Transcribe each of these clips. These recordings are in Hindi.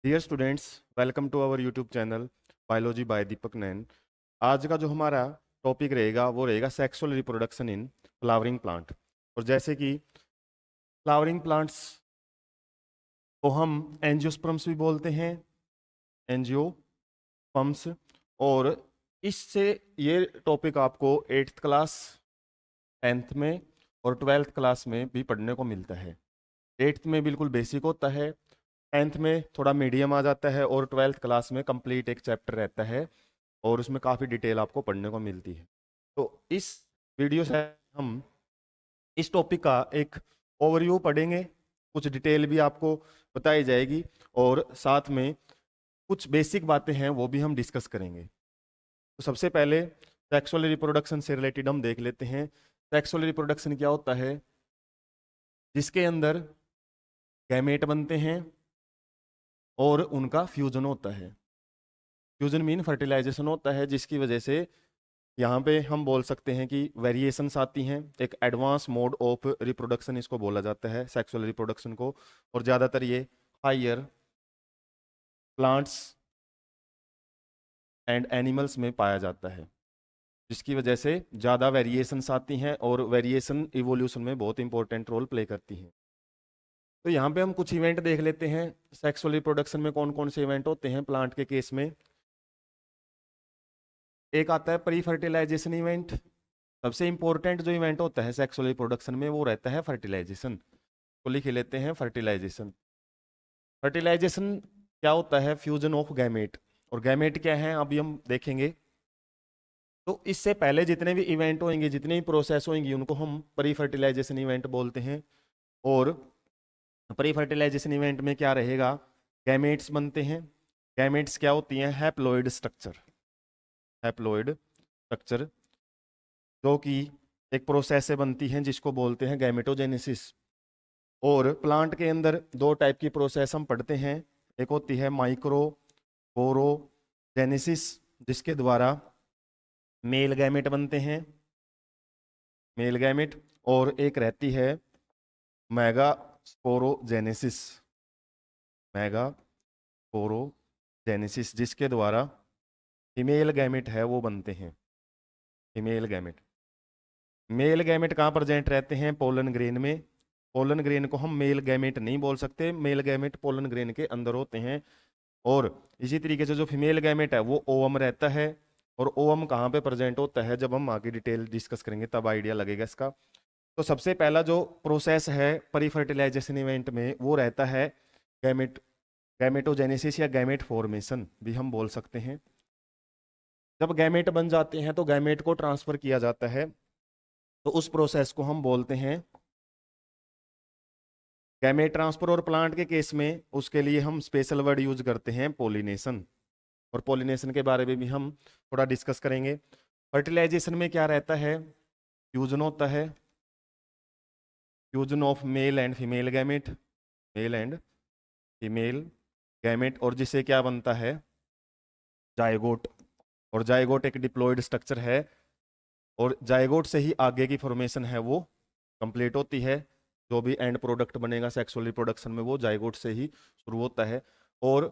Dear students, welcome to our YouTube channel biology by Deepak Nain. आज का जो हमारा टॉपिक रहेगा वो रहेगा sexual reproduction in flowering plant. और जैसे कि फ्लावरिंग प्लांट्स को हम एंजियोस्पर्म्स भी बोलते हैं, एंजियोस्पर्म्स। और इससे ये टॉपिक आपको 8th क्लास, 10th में और 12th क्लास में भी पढ़ने को मिलता है। 8th में बिल्कुल बेसिक होता है, 10th में थोड़ा मीडियम आ जाता है और 12th क्लास में कंप्लीट एक चैप्टर रहता है और उसमें काफ़ी डिटेल आपको पढ़ने को मिलती है। तो इस वीडियो से हम इस टॉपिक का एक ओवरव्यू पढ़ेंगे, कुछ डिटेल भी आपको बताई जाएगी और साथ में कुछ बेसिक बातें हैं वो भी हम डिस्कस करेंगे। तो सबसे पहले सेक्सुअल रिप्रोडक्शन से रिलेटेड हम देख लेते हैं। सेक्सुअल रिप्रोडक्शन क्या होता है? जिसके अंदर गैमेट बनते हैं और उनका फ्यूजन होता है। फ्यूजन मीन फर्टिलाइजेशन होता है, जिसकी वजह से यहाँ पे हम बोल सकते हैं कि वेरिएशंस आती हैं। एक एडवांस मोड ऑफ रिप्रोडक्शन इसको बोला जाता है, सेक्सुअल रिप्रोडक्शन को। और ज़्यादातर ये हायर प्लांट्स एंड एनिमल्स में पाया जाता है, जिसकी वजह से ज़्यादा वेरिएशंस आती हैं और वेरिएशन इवोल्यूशन में बहुत इंपॉर्टेंट रोल प्ले करती हैं। तो यहाँ पे हम कुछ इवेंट देख लेते हैं। सेक्सुअल रिप्रोडक्शन में कौन कौन से इवेंट होते हैं प्लांट के केस में? एक आता है प्री फर्टिलाइजेशन इवेंट। सबसे इंपॉर्टेंट जो इवेंट होता है सेक्सुअल रिप्रोडक्शन में वो रहता है फर्टिलाइजेशन। तो लिख लेते हैं फर्टिलाइजेशन। फर्टिलाइजेशन क्या होता है? Fusion of gamete. और गैमेट क्या है अभी हम देखेंगे। तो इससे पहले जितने भी इवेंट होंगे, जितने भी प्रोसेस होंगी, उनको हम प्री फर्टिलाइजेशन इवेंट बोलते हैं। और प्री फर्टिलाइजेशन इवेंट में क्या रहेगा? गैमेट्स बनते हैं। गैमेट्स क्या होती हैं? Haploid structure. हैप्लॉइड स्ट्रक्चर जो कि एक प्रोसेस से बनती हैं जिसको बोलते हैं गैमेटोजेनेसिस। और प्लांट के अंदर दो टाइप की प्रोसेस हम पढ़ते हैं। एक होती है माइक्रोस्पोरोजेनेसिस, जिसके द्वारा मेल गैमेट बनते हैं, मेल गैमेट। और एक रहती है मेगास्पोरोजेनेसिस, मेगास्पोरोजेनेसिस, जिसके द्वारा फीमेल गैमेट है वो बनते हैं। फीमेल गैमेट, मेल गैमेट कहाँ प्रेजेंट रहते हैं? पोलन ग्रेन में। पोलन ग्रेन को हम मेल गैमेट नहीं बोल सकते, मेल गैमेट पोलन ग्रेन के अंदर होते हैं। और इसी तरीके से जो फीमेल गैमेट है वो ओवम रहता है। और ओवम कहाँ पे प्रेजेंट होता है, जब हम आगे डिटेल डिस्कस करेंगे तब आइडिया लगेगा इसका। तो सबसे पहला जो प्रोसेस है प्री फर्टिलाइजेशन इवेंट में वो रहता है गैमेट, गैमेटोजेनेसिस या गैमेट फॉर्मेशन भी हम बोल सकते हैं। जब गैमेट बन जाते हैं तो गैमेट को ट्रांसफर किया जाता है, तो उस प्रोसेस को हम बोलते हैं गैमेट ट्रांसफर। और प्लांट के केस में उसके लिए हम स्पेशल वर्ड यूज करते हैं पोलिनेशन। और पोलिनेशन के बारे में भी हम थोड़ा डिस्कस करेंगे। फर्टिलाइजेशन में क्या रहता है? फ्यूजन होता है, fusion of male and female gamete, male and female gamete. और जिससे क्या बनता है? जायगोट। और जायगोट एक डिप्लॉयड स्ट्रक्चर है और जायगोट से ही आगे की फॉर्मेशन है वो कंप्लीट होती है। जो भी एंड प्रोडक्ट बनेगा सेक्सुअल रिप्रोडक्शन में वो जायगोट से ही शुरू होता है। और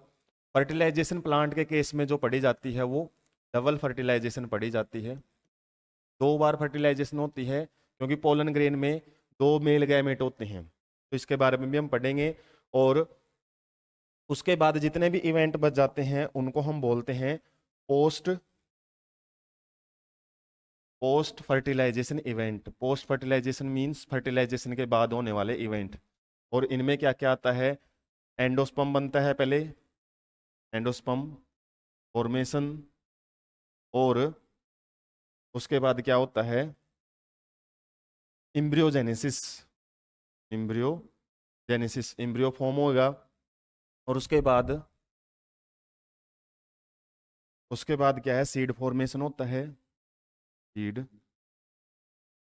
फर्टिलाइजेशन प्लांट के केस में जो पढ़ी जाती है वो डबल फर्टिलाइजेशन पढ़ी जाती है। दो बार फर्टिलाइजेशन होती है क्योंकि पोलन ग्रेन में दो मेल गैमेट होते हैं। तो इसके बारे में भी हम पढ़ेंगे। और उसके बाद जितने भी इवेंट बच जाते हैं उनको हम बोलते हैं post post fertilization event. Post fertilization means fertilization के बाद होने वाले इवेंट। और इनमें क्या क्या आता है? एंडोस्पर्म बनता है पहले, एंडोस्पर्म फॉर्मेशन। और उसके बाद क्या होता है? इम्ब्रियोजेनेसिस, इम्ब्रियोजेनेसिस, इम्ब्रियो फॉर्म होगा। और उसके बाद क्या है? सीड फॉर्मेशन होता है। सीड,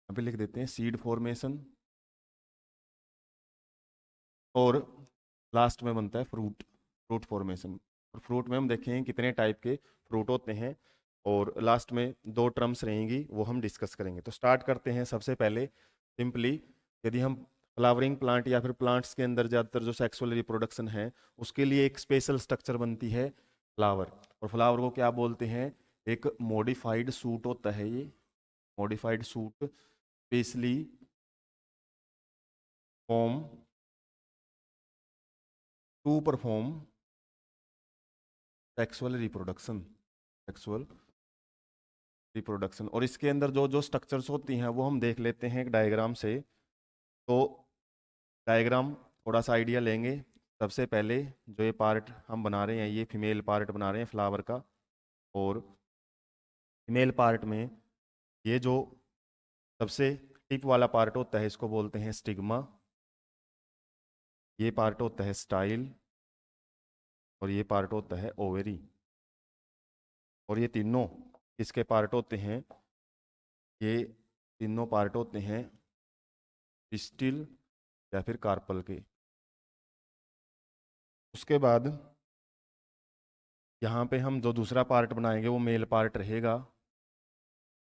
अभी लिख देते हैं सीड फॉर्मेशन। और लास्ट में बनता है फ्रूट, फ्रूट फॉर्मेशन। और फ्रूट में हम देखेंगे कितने टाइप के फ्रूट होते हैं। और लास्ट में दो टर्म्स रहेंगी वो हम डिस्कस करेंगे। तो स्टार्ट करते हैं सबसे पहले सिंपली। यदि हम फ्लावरिंग प्लांट या फिर प्लांट्स के अंदर ज़्यादातर जो सेक्सुअल रिप्रोडक्शन है उसके लिए एक स्पेशल स्ट्रक्चर बनती है फ्लावर। और फ्लावर को क्या बोलते हैं, एक मॉडिफाइड सूट होता है ये, modified shoot specially form to perform sexual reproduction, sexual reproduction. और इसके अंदर जो जो स्ट्रक्चर्स होती हैं वो हम देख लेते हैं एक डायग्राम से। तो डायग्राम थोड़ा सा आइडिया लेंगे। सबसे पहले जो ये पार्ट हम बना रहे हैं, ये फीमेल पार्ट बना रहे हैं फ्लावर का। और फीमेल पार्ट में ये जो सबसे टिप वाला पार्ट होता है इसको बोलते हैं स्टिग्मा, ये पार्ट होता है स्टाइल, और ये पार्ट होता है ओवेरी। और ये तीनों किसके पार्ट होते हैं, ये तीनों पार्ट होते हैं पिस्टिल या फिर कार्पल के। उसके बाद यहाँ पे हम जो दूसरा पार्ट बनाएंगे वो मेल पार्ट रहेगा।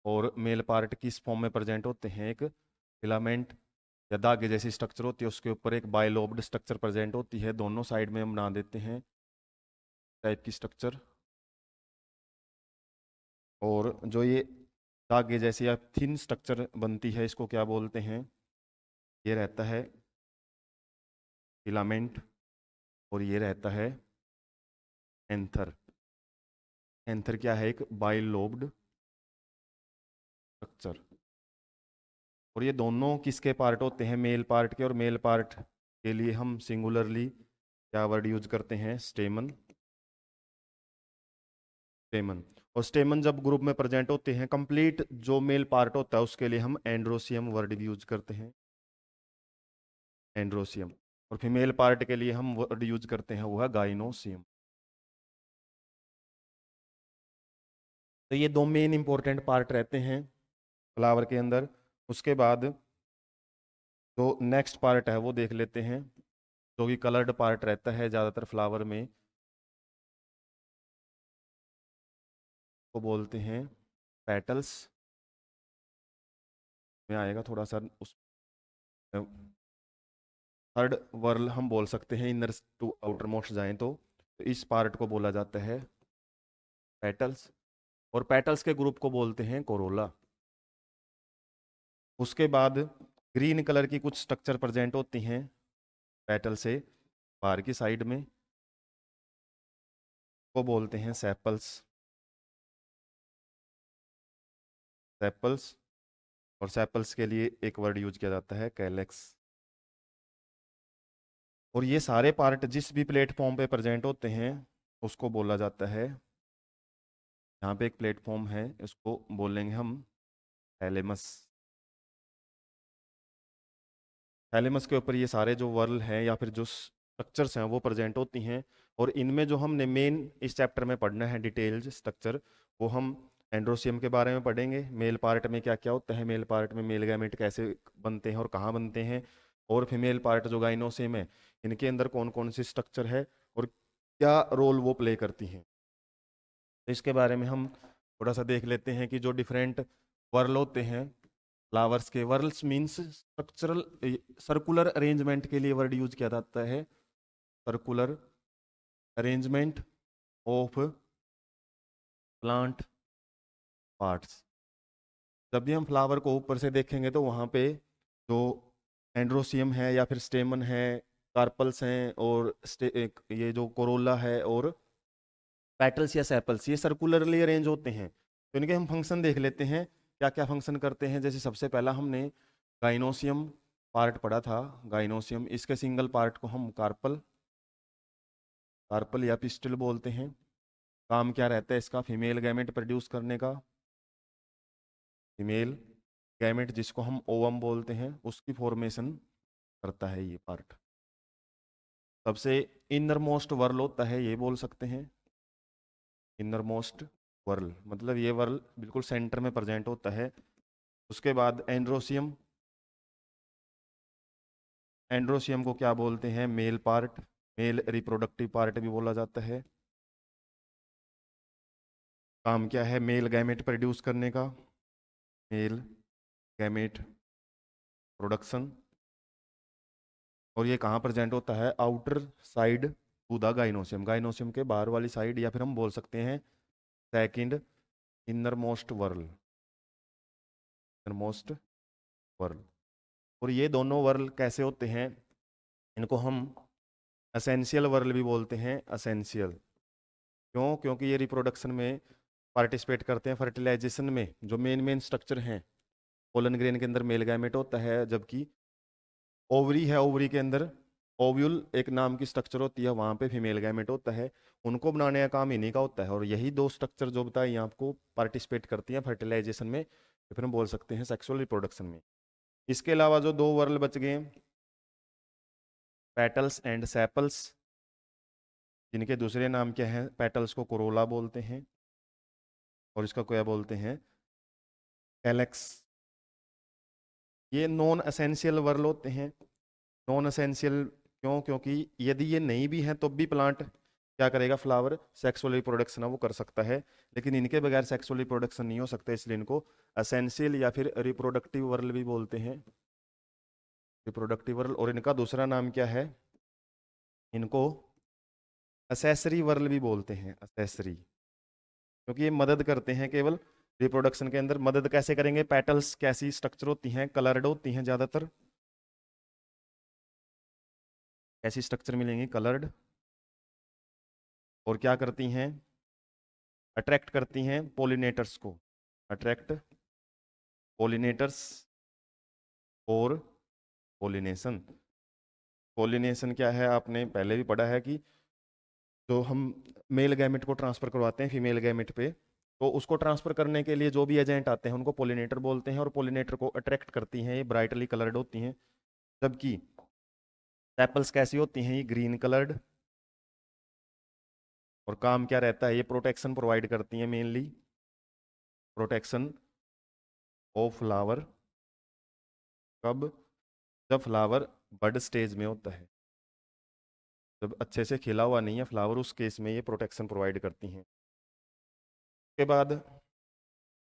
और मेल पार्ट किस फॉर्म में प्रेजेंट होते हैं, एक फिलामेंट या धागे जैसी स्ट्रक्चर होती है, उसके ऊपर एक बाइलोब्ड स्ट्रक्चर प्रेजेंट होती है, दोनों साइड में हम बना देते हैं टाइप की स्ट्रक्चर। और जो ये धागे जैसी या थिन स्ट्रक्चर बनती है इसको क्या बोलते हैं, ये रहता है फिलामेंट। और ये रहता है एंथर। एंथर क्या है, एक बाइलोब्ड स्ट्रक्चर। और ये दोनों किसके पार्ट होते हैं, मेल पार्ट के। और मेल पार्ट के लिए हम सिंगुलरली क्या वर्ड यूज करते हैं, स्टेमन, स्टेमन। और स्टेमन जब ग्रुप में प्रेजेंट होते हैं, कंप्लीट जो मेल पार्ट होता है उसके लिए हम एंड्रोसियम वर्ड भी यूज करते हैं, एंड्रोसियम। और फीमेल पार्ट के लिए हम वर्ड यूज करते हैं वो है गाइनोसियम। तो ये दो मेन इंपॉर्टेंट पार्ट रहते हैं फ्लावर के अंदर। उसके बाद जो नेक्स्ट पार्ट है वो देख लेते हैं, जो कि कलर्ड पार्ट रहता है ज़्यादातर फ्लावर में, को बोलते हैं पेटल्स में आएगा थोड़ा सा। उस थर्ड वर्ल हम बोल सकते हैं, इनर टू आउटर मोस्ट जाएं तो इस पार्ट को बोला जाता है पेटल्स। और पेटल्स के ग्रुप को बोलते हैं कोरोला। उसके बाद ग्रीन कलर की कुछ स्ट्रक्चर प्रेजेंट होती हैं पेटल से बाहर की साइड में, को बोलते हैं सेपल्स, सेपल्स। और सेपल्स के लिए एक वर्ड यूज किया जाता है कैलेक्स। और ये सारे पार्ट जिस भी प्लेटफॉर्म पे प्रेजेंट होते हैं उसको बोला जाता है, यहाँ पे एक प्लेटफॉर्म है इसको बोलेंगे हम थैलेमस। थैलेमस के ऊपर ये सारे जो वर्ल हैं या फिर जो स्ट्रक्चर्स हैं वो प्रेजेंट होती हैं। और इनमें जो हमने मेन इस चैप्टर में पढ़ना है डिटेल्ड स्ट्रक्चर, वो हम एंड्रोसियम के बारे में पढ़ेंगे। मेल पार्ट में क्या क्या होता है, मेल पार्ट में मेल गैमेट कैसे बनते हैं और कहाँ बनते हैं। और फीमेल पार्ट जो गाइनोसियम है, इनके अंदर कौन कौन सी स्ट्रक्चर है और क्या रोल वो प्ले करती हैं। तो इसके बारे में हम थोड़ा सा देख लेते हैं कि जो डिफरेंट वर्ल होते हैं फ्लावर्स के, whorls means structural, circular arrangement के लिए वर्ड यूज किया जाता है, circular arrangement of plant parts. जब भी हम फ्लावर को ऊपर से देखेंगे तो वहाँ पे जो एंड्रोसियम है या फिर स्टेमन है, कार्पल्स हैं, और ये जो कोरोला है और पेटल्स या सेपल्स, ये सर्कुलरली अरेंज होते हैं। तो इनके हम फंक्शन देख लेते हैं क्या क्या फंक्शन करते हैं। जैसे सबसे पहला हमने गाइनोसियम पार्ट पढ़ा था, गाइनोसियम, इसके सिंगल पार्ट को हम कार्पल, कार्पल या पिस्टिल बोलते हैं। काम क्या रहता है इसका, फीमेल गैमेट प्रोड्यूस करने का, फीमेल गैमेट जिसको हम ओवम बोलते हैं उसकी फॉर्मेशन करता है ये पार्ट। सबसे इनर मोस्ट वर्ल होता है, ये बोल सकते हैं इनर मोस्ट वर्ल, मतलब ये वर्ल बिल्कुल सेंटर में प्रेजेंट होता है। उसके बाद एंड्रोसियम, एंड्रोसियम को क्या बोलते हैं, male part, male reproductive part भी बोला जाता है। काम क्या है, मेल गैमेट प्रोड्यूस करने का, मेल गैमेट प्रोडक्शन। और ये कहाँ प्रेजेंट होता है? Outer side to the gynoecium, gynoecium के बाहर वाली साइड, या फिर हम बोल सकते हैं second innermost whorl, innermost whorl. और ये दोनों वर्ल कैसे होते हैं? इनको हम असेंशियल वर्ल भी बोलते हैं। असेंशियल क्यों? क्योंकि ये रिप्रोडक्शन में पार्टिसिपेट करते हैं। फर्टिलाइजेशन में जो मेन मेन स्ट्रक्चर हैं, पोलन ग्रेन के अंदर मेल गैमेट होता है, जबकि ओवरी है, ओवरी के अंदर ओव्यूल एक नाम की स्ट्रक्चर होती है, वहां पे फीमेल गैमेट होता है। उनको बनाने का काम इन्हीं का होता है, और यही दो स्ट्रक्चर जो बताइए आपको पार्टिसिपेट करती हैं फर्टिलाइजेशन में, या फिर हम बोल सकते हैं सेक्सुअल रिप्रोडक्शन में। इसके अलावा जो दो वर्ल बच गए, पेटल्स एंड सेपल्स, जिनके दूसरे नाम क्या है? पेटल्स को कोरोला बोलते हैं, और इसका क्या बोलते हैं? कैलेक्स। ये नॉन एसेंशियल वर्ल होते हैं। नॉन एसेंशियल क्यों? क्योंकि यदि ये नहीं भी है तो भी प्लांट क्या करेगा? फ्लावर सेक्सुअल रिप्रोडक्शन है वो कर सकता है, लेकिन इनके बगैर सेक्सुअल रिप्रोडक्शन नहीं हो सकता, इसलिए इनको एसेंशियल या फिर रिप्रोडक्टिव वर्ल भी बोलते हैं। Reproductive whorl. और इनका दूसरा नाम क्या है? इनको असेसरी वर्ल भी बोलते हैं। असेसरी, क्योंकि ये मदद करते हैं केवल रिप्रोडक्शन के अंदर। मदद कैसे करेंगे? पेटल्स कैसी स्ट्रक्चर होती हैं? कलर्ड होती हैं ज्यादातर। कैसी स्ट्रक्चर मिलेंगी? कलर्ड। और क्या करती हैं? अट्रैक्ट करती हैं पोलिनेटर्स को। अट्रैक्ट पोलिनेटर्स और पोलिनेशन। पोलिनेशन क्या है? आपने पहले भी पढ़ा है कि जो हम मेल गैमेट को ट्रांसफर करवाते हैं फीमेल गैमेट पे, तो उसको ट्रांसफर करने के लिए जो भी एजेंट आते हैं उनको पोलिनेटर बोलते हैं, और पोलिनेटर को अट्रैक्ट करती हैं, ये ब्राइटली कलर्ड होती हैं। जबकि सेपल्स कैसी होती हैं? ये ग्रीन कलर्ड। और काम क्या रहता है? ये प्रोटेक्शन प्रोवाइड करती हैं, मेनली प्रोटेक्शन ऑफ फ्लावर। कब? जब फ्लावर बड स्टेज में होता है, जब अच्छे से खिला हुआ नहीं है फ्लावर, उस केस में ये प्रोटेक्शन प्रोवाइड करती हैं। उसके बाद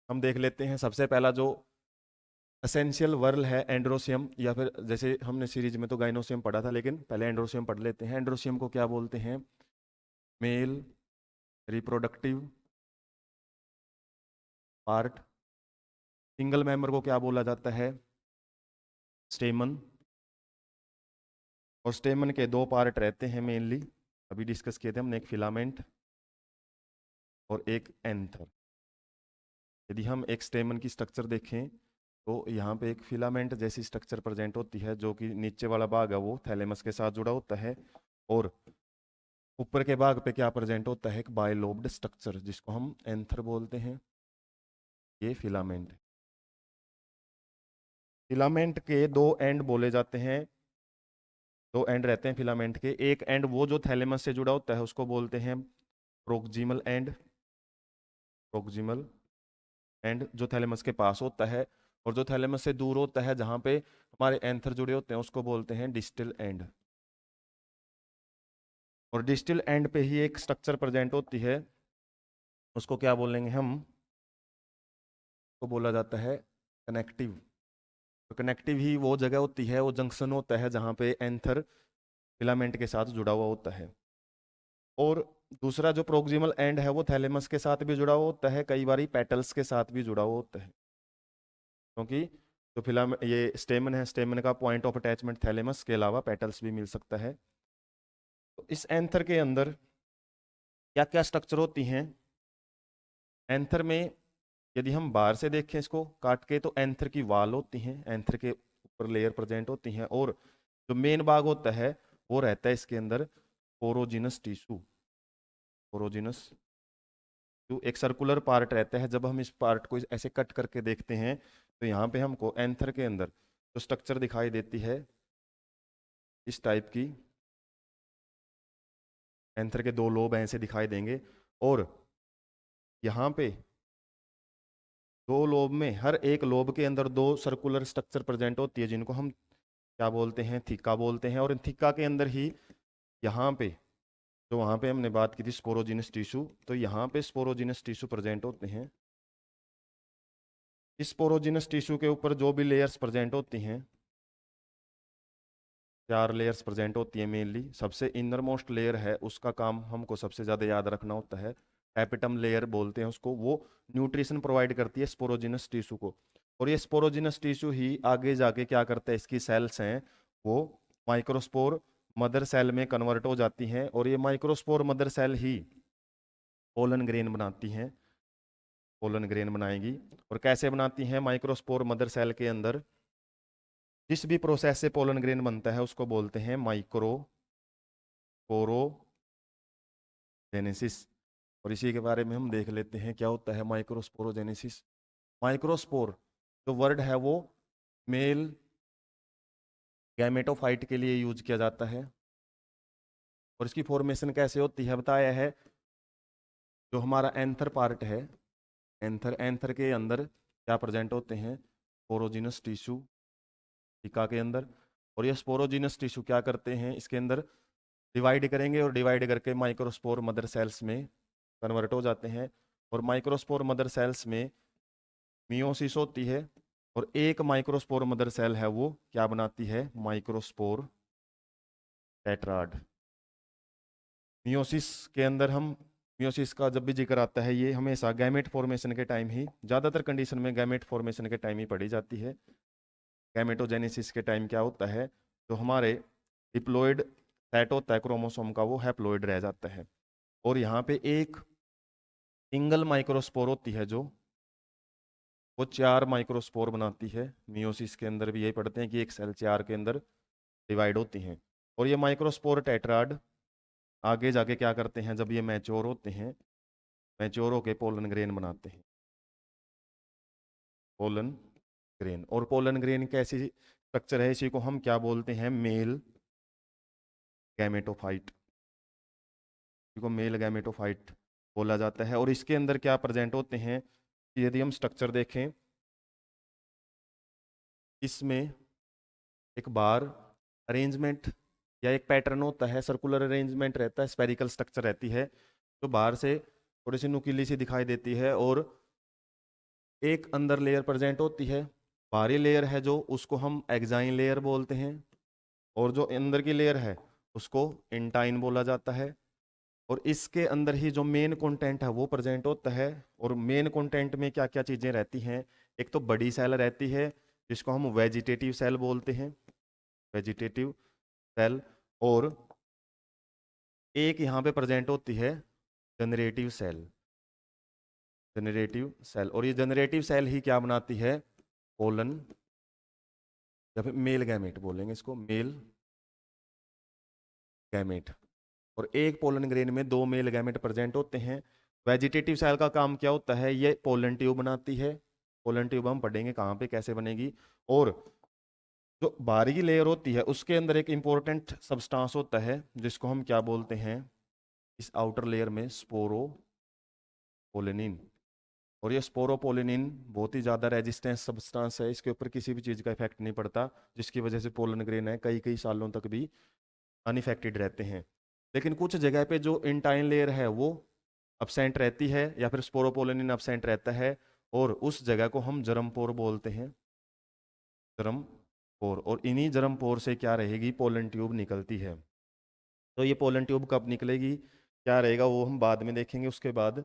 हम देख लेते हैं सबसे पहला जो एसेंशियल वर्ल है, एंड्रोसियम, या फिर जैसे हमने सीरीज में तो गाइनोसियम पढ़ा था, लेकिन पहले एंड्रोसियम पढ़ लेते हैं। एंड्रोसियम को क्या बोलते हैं? Male reproductive part. Single member को क्या बोला जाता है? स्टेमन। और स्टेमन के दो पार्ट रहते हैं मेनली, अभी डिस्कस किए थे हमने, एक फिलामेंट और एक एंथर। यदि हम एक स्टेमन की स्ट्रक्चर देखें तो यहाँ पे एक फिलामेंट जैसी स्ट्रक्चर प्रेजेंट होती है, जो कि नीचे वाला भाग है वो थैलेमस के साथ जुड़ा होता है, और ऊपर के भाग पे क्या प्रेजेंट होता है? एक बायलोब्ड स्ट्रक्चर, जिसको हम एंथर बोलते हैं। ये फिलामेंट। फिलामेंट के दो एंड बोले जाते हैं, दो एंड रहते हैं फिलामेंट के। एक एंड वो जो थैलेमस से जुड़ा होता है उसको बोलते हैं प्रोक्सिमल एंड, प्रोक्सिमल एंड जो थैलेमस के पास होता है, और जो थैलेमस से दूर होता है जहां पे हमारे एंथर जुड़े होते हैं उसको बोलते हैं डिस्टल एंड। और डिस्टल एंड पे ही एक स्ट्रक्चर प्रेजेंट होती है, उसको क्या बोलेंगे हम? को बोला जाता है कनेक्टिव। तो कनेक्टिव ही वो जगह होती है, वो जंक्शन होता है जहां पे एंथर फिलामेंट के साथ जुड़ा हुआ होता है। और दूसरा जो प्रोक्सिमल एंड है वो थैलेमस के साथ भी जुड़ा हुआ होता है, कई बार पेटल्स के साथ भी जुड़ा हुआ होता है, क्योंकि जो फिलामेंट ये स्टेमन है, स्टेमन का पॉइंट ऑफ अटैचमेंट थैलेमस के अलावा पेटल्स भी मिल सकता है। तो इस एंथर के अंदर क्या क्या स्ट्रक्चर होती हैं? एंथर में यदि हम बाहर से देखें इसको काट के, तो एंथर की वाल होती हैं, एंथर के ऊपर लेयर प्रेजेंट होती हैं, और जो मेन भाग होता है वो रहता है इसके अंदर पोरोजिनस टिश्यू। पोरोजिनस जो एक सर्कुलर पार्ट रहता है, जब हम इस पार्ट को ऐसे कट करके देखते हैं तो यहाँ पे हमको एंथर के अंदर जो स्ट्रक्चर दिखाई देती है इस टाइप की, एंथर के दो लोब ऐसे दिखाई देंगे, और यहाँ पे दो लोब में हर एक लोब के अंदर दो सर्कुलर स्ट्रक्चर प्रेजेंट होती है, जिनको हम क्या बोलते हैं? थीका बोलते हैं। और इन थीका के अंदर ही यहाँ पे जो वहाँ पे हमने बात की थी स्पोरोजिनस टिश्यू, तो यहाँ पे स्पोरोजिनस टिश्यू प्रेजेंट होते हैं। इस स्पोरोजिनस टिश्यू के ऊपर जो भी लेयर्स प्रेजेंट होती हैं, 4 लेयर्स प्रेजेंट होती है मेनली। सबसे इनर मोस्ट लेयर है, उसका काम हमको सबसे ज़्यादा याद रखना होता है, एपिटम लेयर बोलते हैं उसको। वो न्यूट्रिशन प्रोवाइड करती है स्पोरोजिनस टिश्यू को, और ये स्पोरोजिनस टिश्यू ही आगे जाके क्या करता है, इसकी सेल्स हैं वो माइक्रोस्पोर मदर सेल में कन्वर्ट हो जाती हैं, और ये माइक्रोस्पोर मदर सेल ही पोलन ग्रेन बनाती हैं, पोलन ग्रेन बनाएगी। और कैसे बनाती हैं, माइक्रोस्पोर मदर सेल के अंदर जिस भी प्रोसेस से पोलन ग्रेन बनता है उसको बोलते हैं माइक्रोस्पोरोजेनेसिस। और इसी के बारे में हम देख लेते हैं क्या होता है माइक्रोस्पोरोजेनेसिस। माइक्रोस्पोर जो वर्ड है वो मेल गैमेटोफाइट के लिए यूज किया जाता है। और इसकी फॉर्मेशन कैसे होती है बताया है, जो हमारा एंथर पार्ट है, एंथर के अंदर क्या प्रेजेंट होते हैं, स्पोरोजिनस टिश्यू टिका के अंदर। और ये स्पोरोजिनस टिश्यू क्या करते हैं, इसके अंदर डिवाइड करेंगे, और डिवाइड करके माइक्रोस्पोर मदर सेल्स में कन्वर्ट हो जाते हैं। और माइक्रोस्पोर मदर सेल्स में मियोसिस होती है, और एक माइक्रोस्पोर मदर सेल है वो क्या बनाती है, माइक्रोस्पोर टेट्राड। मियोसिस के अंदर हम मियोसिस का जब भी जिक्र आता है, ये हमेशा गैमेट फॉर्मेशन के टाइम ही, ज़्यादातर कंडीशन में गैमेट फॉर्मेशन के टाइम ही पढ़ी जाती है। गैमेटोजेनेसिस के टाइम क्या होता है, जो हमारे डिप्लॉयड सेट होता है क्रोमोसोम का, वो हैप्लॉयड रह जाता है। और यहाँ पे एक सिंगल माइक्रोस्पोर होती है, जो वो 4 माइक्रोस्पोर बनाती है। मियोसिस के अंदर भी यही पढ़ते हैं कि एक सेल 4 के अंदर डिवाइड होती हैं। और ये माइक्रोस्पोर टेट्राड आगे जाके क्या करते हैं, जब ये मैच्योर होते हैं, मैच्योर होके पोलन ग्रेन बनाते हैं, पोलन ग्रेन। और पोलन ग्रेन कैसी स्ट्रक्चर है, इसी को हम क्या बोलते हैं, मेल गैमेटोफाइट, इसी को मेल गैमेटोफाइट बोला जाता है। और इसके अंदर क्या प्रेजेंट होते हैं, यदि हम स्ट्रक्चर देखें, इसमें एक बार अरेंजमेंट या एक पैटर्न होता है, सर्कुलर अरेंजमेंट रहता है, स्पेरिकल स्ट्रक्चर रहती है, जो बाहर से थोड़ी सी नुकीली सी दिखाई देती है। और एक अंदर लेयर प्रेजेंट होती है, बाहरी लेयर है जो, उसको हम एक्साइन लेयर बोलते हैं। और जो अंदर की लेयर है उसको इंटाइन बोला जाता है। और इसके अंदर ही जो मेन कंटेंट है वो प्रेजेंट होता है। और मेन कंटेंट में क्या क्या चीज़ें रहती हैं, एक तो बड़ी सेल रहती है जिसको हम वेजिटेटिव सेल बोलते हैं, वेजिटेटिव सेल। और एक यहाँ पे प्रेजेंट होती है जनरेटिव सेल, जनरेटिव सेल। और ये जनरेटिव सेल ही क्या बनाती है, पोलन, या फिर मेल गैमेट बोलेंगे इसको, मेल गैमेट। और एक पोलन ग्रेन में 2 मेल गैमेट प्रेजेंट होते हैं। वेजिटेटिव सेल का काम क्या होता है, ये पोलन ट्यूब बनाती है। पोलन ट्यूब हम पढ़ेंगे कहाँ पे कैसे बनेगी। और जो बाहरी की लेयर होती है उसके अंदर एक इंपॉर्टेंट सब्सटेंस होता है जिसको हम क्या बोलते हैं, इस आउटर लेयर में स्पोरोपोलिनिन। और ये स्पोरोपोलिनिन बहुत ही ज़्यादा रेजिस्टेंस सब्सटेंस है, इसके ऊपर किसी भी चीज़ का इफेक्ट नहीं पड़ता, जिसकी वजह से पोलन ग्रेन है कई कई सालों तक भी अनइफेक्टेड रहते हैं। लेकिन कुछ जगह पे जो इंटाइन लेयर है वो अब्सेंट रहती है, या फिर स्पोरोपोलिनिन अब्सेंट रहता है, और उस जगह को हम जर्म पोर बोलते हैं, जर्म पोर। और इन्हीं जर्म पोर से क्या रहेगी, पोलन ट्यूब निकलती है। तो ये पोलन ट्यूब कब निकलेगी, क्या रहेगा, वो हम बाद में देखेंगे। उसके बाद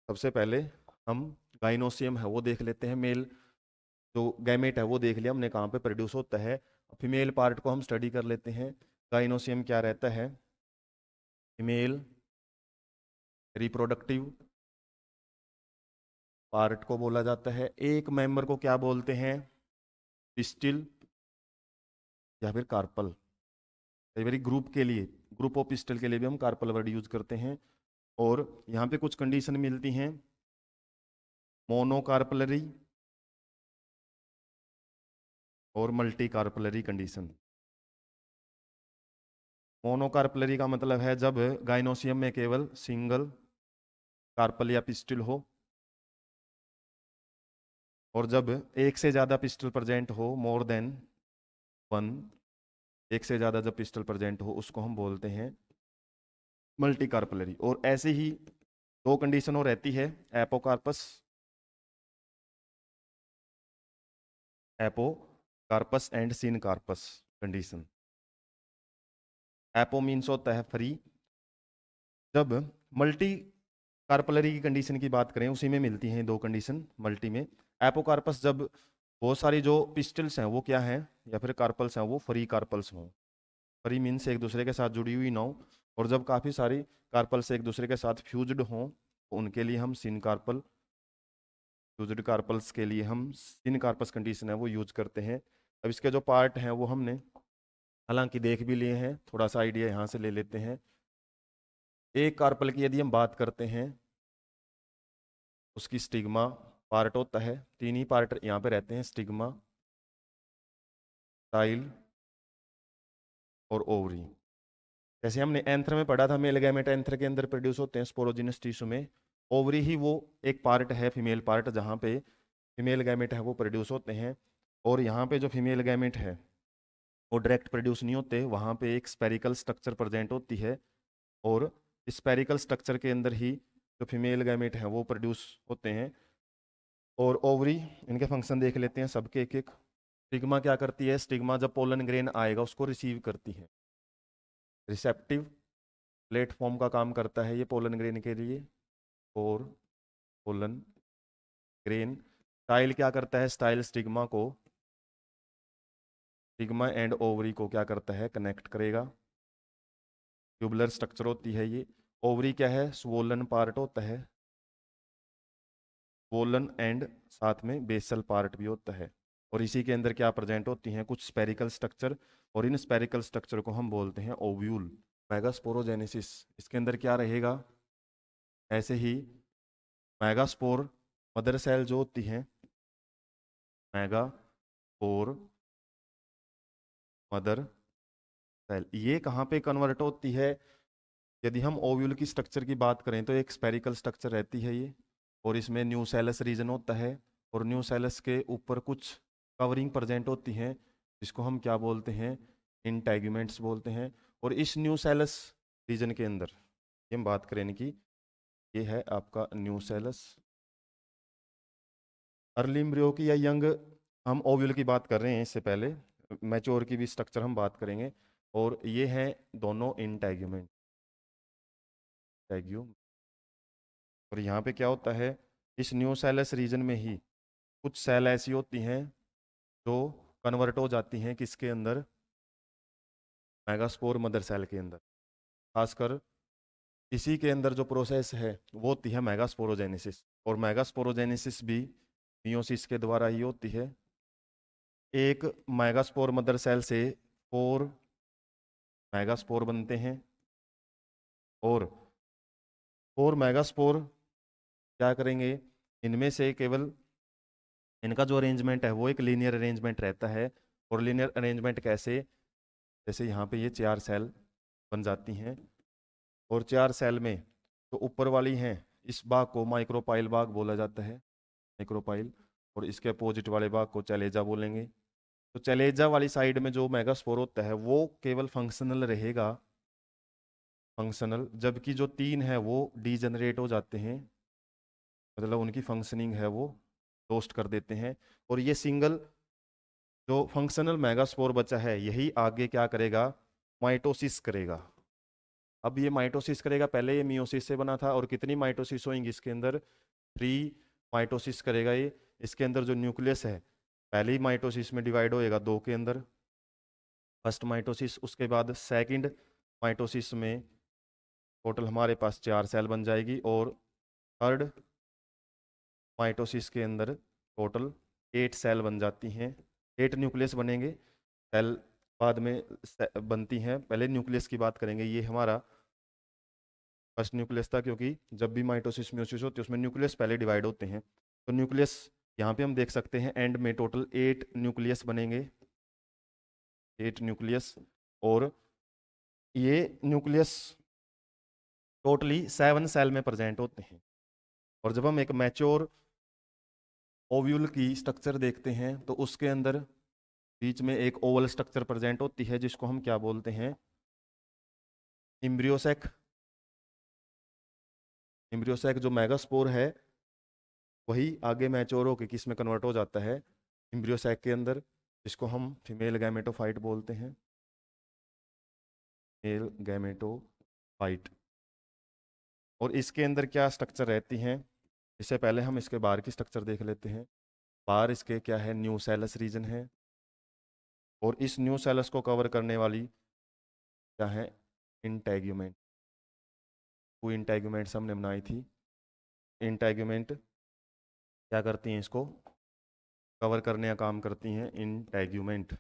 सबसे पहले हम गाइनोसियम है वो देख लेते हैं। मेल जो गैमेट है वो देख लिया हमने कहाँ पे प्रोड्यूस होता है। फीमेल पार्ट को हम स्टडी कर लेते हैं। गाइनोसियम क्या रहता है, फीमेल रिप्रोडक्टिव पार्ट को बोला जाता है। एक मेंबर को क्या बोलते हैं, पिस्टिल या फिर कार्पल। कई बार ग्रुप के लिए, ग्रुप ऑफ पिस्टल के लिए भी हम कार्पल वर्ड यूज करते हैं। और यहाँ पे कुछ कंडीशन मिलती हैं, मोनोकार्पलरी और मल्टी कार्पलरी कंडीशन। मोनोकार्पलरी का मतलब है जब गाइनोसियम में केवल सिंगल कार्पल या पिस्टिल हो, और जब एक से ज़्यादा पिस्टल प्रेजेंट हो, मोर देन 1, एक से ज़्यादा जब पिस्टल प्रेजेंट हो उसको हम बोलते हैं मल्टी कार्पलरी। और ऐसे ही 2 कंडीशन और रहती है, apocarpous, apocarpous and syncarpous condition. Apo means होता है फ्री। जब मल्टी कार्पलरी की कंडीशन की बात करें, उसी में मिलती हैं दो कंडीशन मल्टी में। एपोकार्पस, जब बहुत सारी जो पिस्टल्स हैं वो क्या हैं, या फिर कार्पल्स हैं वो फ्री कार्पल्स हों। फ्री मीन्स एक दूसरे के साथ जुड़ी हुई ना हो, और जब काफ़ी सारी कार्पल्स एक दूसरे के साथ फ्यूज्ड हों तो उनके लिए हम सिन कार्पल, फ्यूज्ड कार्पल्स के लिए हम सिन कार्पस कंडीशन है वो यूज करते हैं। अब इसके जो पार्ट हैं वो हमने हालांकि देख भी लिए हैं, थोड़ा सा आइडिया यहाँ से ले लेते हैं। एक कार्पल की यदि हम बात करते हैं, उसकी स्टिग्मा पार्ट होता है, तीन ही पार्ट यहाँ पे रहते हैं, स्टिग्मा, स्टाइल और ओवरी। जैसे हमने एंथ्र में पढ़ा था, मेल गैमेट एंथ्र के अंदर प्रोड्यूस होते हैं स्पोरोजिनस टिश्यू में। ओवरी ही वो एक पार्ट है, फीमेल पार्ट, जहाँ पे फीमेल गैमेट है वो प्रोड्यूस होते हैं। और यहाँ पे जो फीमेल गैमेट है वो डायरेक्ट प्रोड्यूस नहीं होते, वहाँ पे एक स्पेरिकल स्ट्रक्चर प्रेजेंट होती है, और स्पेरिकल स्ट्रक्चर के अंदर ही जो फीमेल गैमेट है वो प्रोड्यूस होते हैं। और ओवरी, इनके फंक्शन देख लेते हैं सबके एक एक। स्टिग्मा क्या करती है, स्टिग्मा जब पोलन ग्रेन आएगा उसको रिसीव करती है, रिसेप्टिव प्लेटफॉर्म का काम करता है ये पोलन ग्रेन के लिए। और पोलन ग्रेन स्टाइल क्या करता है, स्टाइल स्टिग्मा को, स्टिग्मा एंड ओवरी को क्या करता है, कनेक्ट करेगा। ट्यूबुलर स्ट्रक्चर होती है ये। ओवरी क्या है, स्वोलन पार्ट होता है, स्वोलन एंड साथ में बेसल पार्ट भी होता है। और इसी के अंदर क्या प्रेजेंट होती हैं, कुछ स्पेरिकल स्ट्रक्चर, और इन स्पेरिकल स्ट्रक्चर को हम बोलते हैं ओव्यूल। मेगास्पोरोजेनेसिस, इसके अंदर क्या रहेगा, ऐसे ही मेगास्पोर मदर सेल जो होती हैं, मेगास्पोर मदर सेल, ये कहाँ पे कन्वर्ट होती है। यदि हम ओव्यूल की स्ट्रक्चर की बात करें तो एक स्पेरिकल स्ट्रक्चर रहती है ये, और इसमें न्यूसेलस रीजन होता है, और न्यूसेलस के ऊपर कुछ कवरिंग प्रेजेंट होती हैं जिसको हम क्या बोलते हैं, इंटैग्यूमेंट्स बोलते हैं। और इस न्यूसेलस रीजन के अंदर ये हम बात करें कि ये है आपका न्यूसेलस। अर्ली एम्ब्रियो की या यंग, हम ओव्यूल की बात कर रहे हैं, इससे पहले मैच्योर की भी स्ट्रक्चर हम बात करेंगे। और ये हैं दोनों इंटैग्यूमेंट, टैग्यू। और यहाँ पे क्या होता है, इस न्यूसेलस रीजन में ही कुछ सेल ऐसी होती हैं जो कन्वर्ट हो जाती हैं किसके अंदर, मेगास्पोर मदर सेल के अंदर। खासकर इसी के अंदर जो प्रोसेस है वो होती है मेगास्पोरोजेनेसिस, और मेगास्पोरोजेनेसिस भी मियोसिस के द्वारा ही होती है। एक मेगास्पोर मदर सेल से 4 मेगास्पोर बनते हैं, और 4 मेगास्पोर क्या करेंगे, इनमें से केवल इनका जो अरेंजमेंट है वो एक लीनियर अरेंजमेंट रहता है। और लीनियर अरेंजमेंट कैसे, जैसे यहाँ पे ये 4 सेल बन जाती हैं, और 4 सेल में जो ऊपर वाली हैं इस भाग को माइक्रोपाइल भाग बोला जाता है, माइक्रोपाइल। और इसके अपोजिट वाले भाग को चैलेजा बोलेंगे। तो चैलेजा वाली साइड में जो मेगास्पोर होता है वो केवल फंक्शनल रहेगा, फंक्शनल, जबकि जो 3 है वो डीजनरेट हो जाते हैं, मतलब उनकी फंक्शनिंग है वो लोस्ट कर देते हैं। और ये सिंगल जो फंक्शनल मेगास्पोर बचा है यही आगे क्या करेगा, माइटोसिस करेगा। अब ये माइटोसिस करेगा, पहले ये मियोसिस से बना था, और कितनी माइटोसिस होंगी इसके अंदर, 3 माइटोसिस करेगा ये। इसके अंदर जो न्यूक्लियस है पहले ही माइटोसिस में डिवाइड होएगा 2 के अंदर, फर्स्ट माइटोसिस, उसके बाद सेकंड माइटोसिस में टोटल हमारे पास 4 सेल बन जाएगी, और थर्ड माइटोसिस के अंदर टोटल 8 सेल बन जाती हैं, 8 न्यूक्लियस बनेंगे। सेल बाद में बनती हैं, पहले न्यूक्लियस की बात करेंगे। ये हमारा फर्स्ट न्यूक्लियस था, क्योंकि जब भी माइटोसिस म्योसिस होती है उसमें न्यूक्लियस पहले डिवाइड होते हैं। तो न्यूक्लियस यहाँ पे हम देख सकते हैं एंड में टोटल 8 न्यूक्लियस बनेंगे, 8 न्यूक्लियस। और ये न्यूक्लियस टोटली 7 सेल में प्रेजेंट होते हैं। और जब हम एक मैच्योर ओव्यूल की स्ट्रक्चर देखते हैं तो उसके अंदर बीच में एक ओवल स्ट्रक्चर प्रेजेंट होती है जिसको हम क्या बोलते हैं, एम्ब्रियोसेक। एम्ब्रियोसेक जो मेगास्पोर है वही आगे मैच्योर होकर किस में कन्वर्ट हो जाता है, एम्ब्रियोसेक के अंदर, जिसको हम फीमेल गैमेटोफाइट बोलते हैं। Male gametophyte. और इसके अंदर क्या स्ट्रक्चर रहती हैं, इससे पहले हम इसके बाहर की स्ट्रक्चर देख लेते हैं। बाहर इसके क्या है, न्यूसेलस रीजन है, और इस न्यूसेलस को कवर करने वाली क्या है, इंटेग्यूमेंट। वो इंटेग्यूमेंट्स हमने बनाई थी। इंटेग्यूमेंट क्या करती हैं, इसको कवर करने का काम करती हैं इंटेग्यूमेंट।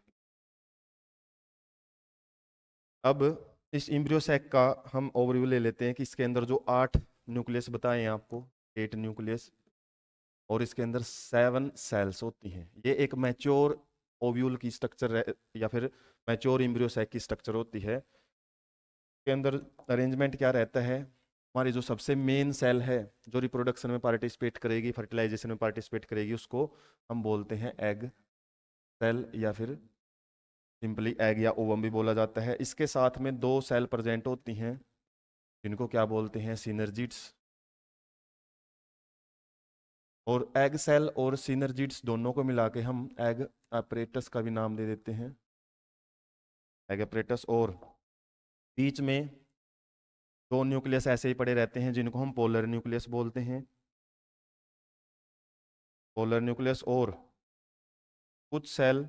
अब इस एम्ब्रियो सैक का हम ओवरव्यू ले लेते हैं कि इसके अंदर जो 8 न्यूक्लियस बताए हैं आपको, 8 न्यूक्लियस, और इसके अंदर 7 सेल्स होती हैं। ये एक मैच्योर ओव्यूल की स्ट्रक्चर या फिर मैच्योर एम्ब्रियो सैक की स्ट्रक्चर होती है। के अंदर अरेंजमेंट क्या रहता है, हमारी जो सबसे मेन सेल है जो रिप्रोडक्शन में पार्टिसिपेट करेगी, फर्टिलाइजेशन में पार्टिसिपेट करेगी, उसको हम बोलते हैं एग सेल, या फिर सिंपली एग या ओवम भी बोला जाता है। इसके साथ में 2 सेल प्रेजेंट होती हैं जिनको क्या बोलते हैं, सिनर्जिड्स। और एग सेल और सिनर्जिड्स दोनों को मिला के हम एग अपरेटस का भी नाम दे देते हैं, एग अपरेटस। और बीच में 2 न्यूक्लियस ऐसे ही पड़े रहते हैं जिनको हम पोलर न्यूक्लियस बोलते हैं, पोलर न्यूक्लियस। और कुछ सेल,